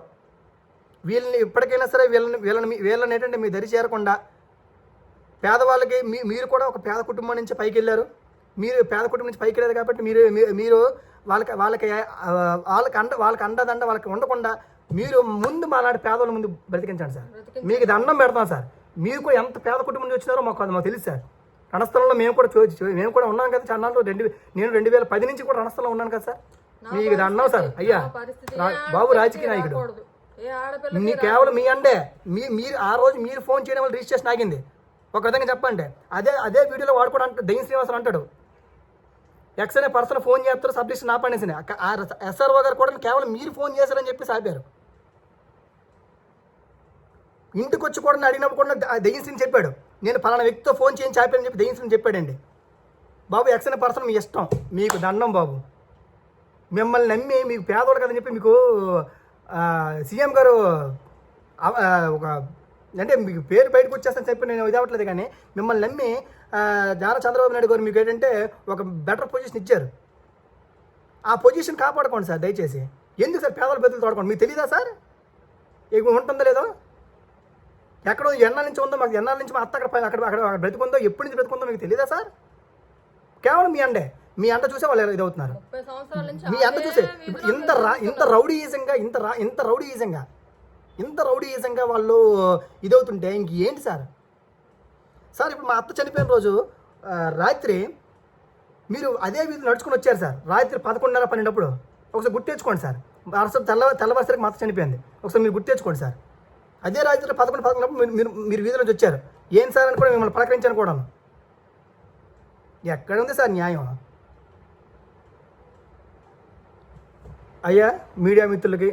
వీళ్ళని ఇప్పటికైనా సరే వీళ్ళని ఏంటంటే మీ దరి చేరకుండా పేదవాళ్ళకి మీరు కూడా ఒక పేద కుటుంబం నుంచి పైకి వెళ్ళారు. మీరు పేద కుటుంబం నుంచి పైకి వెళ్ళారు కాబట్టి మీరు వాళ్ళకి అండదండ వాళ్ళకి ఉండకుండా మీరు ముందు మాలాంటి పేదవాళ్ళ ముందు బ్రతికించండి సార్. మీకు దండం పెడతాం సార్. మీకు ఎంత పేద కుటుంబం నుంచి వచ్చినారో మాకు తెలుసు సార్. రణస్థలంలో మేము కూడా ఉన్నాం కదా. చన్నాళ్ళు నేను 2010 నుంచి కూడా రణస్థలంలో ఉన్నాను కదా సార్. మీకు దండం సార్. అయ్యా బాబు రాజకీయ నాయకుడు, మీ కేవలం మీ అండే మీరు ఆ రోజు మీరు ఫోన్ చేయడం వల్ల రిజిస్ట్రేషన్ ఆగింది. ఒక విధంగా చెప్పండి, అదే వీడియోలో వాడు కూడా దెయ్యం శ్రీనివాసరావు అంటాడు, ఎక్స్ అనే పర్సన్ ఫోన్ చేస్తారు, సబ్లిషన్ ఆపనేసి. ఎస్ఆర్ఓ గారు కూడా కేవలం మీరు ఫోన్ చేశారని చెప్పేసి ఆపారు. ఇంటికి వచ్చి కూడా అడిగినప్పుడు కూడా దెయ్యం శ్రీని చెప్పాడు, నేను పలానా వ్యక్తితో ఫోన్ చేయించి ఆపానని చెప్పి దెయ్యం శ్రీని చెప్పాడండి. బాబు ఎక్స్ అనే పర్సన్ మీ ఇష్టం, మీకు దండం బాబు. మిమ్మల్ని నమ్మి మీకు పేదవాడు కదని చెప్పి మీకు సీఎం గారు ఒక అంటే మీకు పేరు బయటకు వచ్చేస్తాను చెప్పి నేను ఇది అవ్వట్లేదు, కానీ మిమ్మల్ని నమ్మి నారా చంద్రబాబు నాయుడు గారు మీకు ఏంటంటే ఒక బెటర్ పొజిషన్ ఇచ్చారు. ఆ పొజిషన్ కాపాడుకోండి సార్ దయచేసి. ఎందుకు సార్ పేదల బతులు తోడుకోండి? మీకు తెలీదా సార్ ఇక ఉంటుందో లేదో? ఎక్కడో ఎన్నాళ్ళ నుంచి ఉందో మాకు, ఎన్నాళ్ళ నుంచి మా అత్త అక్కడ అక్కడ అక్కడ అక్కడ బ్రతుకుందో, ఎప్పటి నుంచి బ్రతుకుందో మీకు తెలియదా సార్? కేవలం మీ అండే, మీ అండ చూసే వాళ్ళు ఇది అవుతున్నారు. 30 సంవత్సరాల నుంచి మీ అండ చూసే ఇప్పుడు ఇంత రౌడీయిజంగా వాళ్ళు ఇదవుతుంటే ఇంకేంటి సార్? సార్ ఇప్పుడు మా అత్త చనిపోయిన రోజు రాత్రి మీరు అదే వీధి నడుచుకుని వచ్చారు సార్. రాత్రి 11:30-12 ఒకసారి గుర్తు తెచ్చుకోండి సార్. అసలు తెల్లవారుసరికి మా అత్త చనిపోయింది. ఒకసారి మీరు గుర్తు తెచ్చుకోండి సార్. అదే రాత్రి 11:11 మీరు వీధి నుంచి వచ్చారు. ఏం సార్ అని కూడా మిమ్మల్ని పలకరించాను కూడా. ఎక్కడ ఉంది సార్ న్యాయం? అయ్యా మీడియా మిత్రులకి,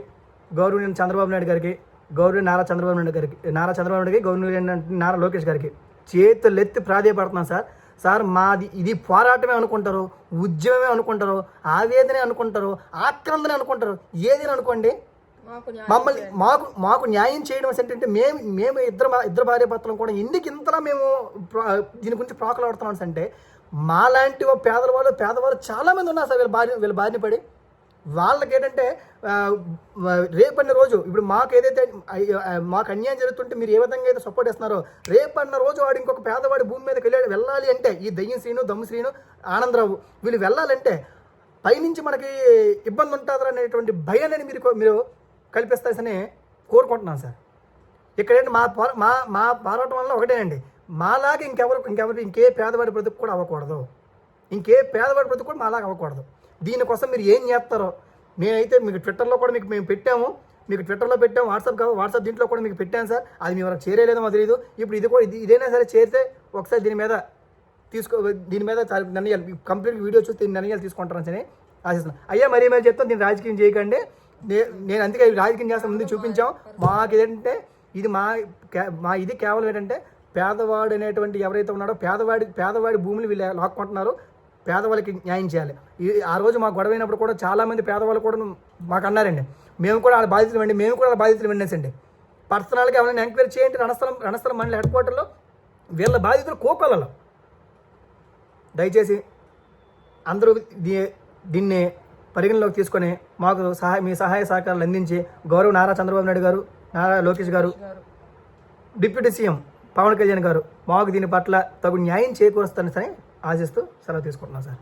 గౌరవనీయ చంద్రబాబు నాయుడు గారికి, గౌరవనీయ నారా చంద్రబాబు నాయుడు గారికి, గౌరవనీయ నారా లోకేష్ గారికి చేతులెత్తి ప్రాధేయపడుతున్నాను సార్. సార్ మాది ఇది పోరాటమే అనుకుంటారు, ఉద్యమమే అనుకుంటారు, ఆవేదనే అనుకుంటారు, ఆక్రందనే అనుకుంటారు, ఏదైనా అనుకోండి. మమ్మల్ని మాకు న్యాయం చేయడం ఏంటంటే మేము ఇద్దరు భార్య భర్తలు కూడా ఎందుకు ఇంతలా మేము దీని గురించి ప్రాకులాడుతున్నాం అంటే, మాలాంటి పేదవాళ్ళు చాలామంది ఉన్నారు సార్ వీళ్ళ బారిన పడి. వాళ్ళకి ఏంటంటే రేపన్న రోజు ఇప్పుడు మాకు అన్యాయం జరుగుతుంటే మీరు ఏ విధంగా అయితే సపోర్ట్ చేస్తున్నారో, రేపన్న రోజు వాడు ఇంకొక పేదవాడి భూమి మీదకి వెళ్ళాలి అంటే, ఈ దయ్యం శ్రీను, దమ్ము శ్రీను, ఆనందరావు వీళ్ళు వెళ్ళాలంటే పైనుంచి మనకి ఇబ్బంది ఉంటుందా అనేటువంటి భయాన్ని మీరు కల్పిస్తారని కోరుకుంటున్నాను సార్. ఇక్కడేంటి మా పోరాటం వల్ల ఒకటేనండి, మాలాగా ఇంకే పేదవాడి బ్రతుకు కూడా అవ్వకూడదు, మాలాగా అవ్వకూడదు. దీనికోసం మీరు ఏం చేస్తారో, నేనైతే మీకు ట్విట్టర్లో కూడా మేము పెట్టాము, వాట్సాప్ దీంట్లో కూడా మీకు పెట్టాను సార్. అది మీ వరకు చేరేలేదో మాకు తెలియదు. ఇప్పుడు ఇది కూడా ఇదైనా సరే చేరితే ఒకసారి దీని మీద నిర్ణయాలు కంప్లీట్ వీడియో చూస్తే నిర్ణయాలు తీసుకుంటారని ఆశిస్తున్నాను. అయ్యా మరీ చెప్తాను, దీన్ని రాజకీయం చేయకండి. నేను అందుకే రాజకీయం చేస్తాను ముందు చూపించాం. మాకు ఏంటంటే ఇది కేవలం ఏంటంటే పేదవాడు అనేటువంటి ఎవరైతే ఉన్నాడో పేదవాడి భూములు వీళ్ళు లాక్కుంటున్నారు, పేదవాళ్ళకి న్యాయం చేయాలి. ఆ రోజు మాకు గొడవైనప్పుడు కూడా చాలామంది పేదవాళ్ళు కూడా మాకు అన్నారండి, మేము కూడా వాళ్ళ బాధితులు వినేసండి. పర్సనల్గా ఎవరైనా ఎంక్వైరీ చేయండి రణస్థలం మండలి హెడ్ క్వార్టర్లో వీళ్ళ బాధితులు కోకొల్లలో. దయచేసి అందరూ దీన్ని పరిగణలోకి తీసుకొని మాకు మీ సహాయ సహకారాలు అందించి గౌరవ నారా చంద్రబాబు నాయుడు గారు, నారా లోకేష్ గారు, డిప్యూటీ సీఎం పవన్ కళ్యాణ్ గారు మాకు దీని పట్ల తగు న్యాయం చేకూరుస్తారని ఆశిస్తూ సెలవు తీసుకుంటున్నాను సార్.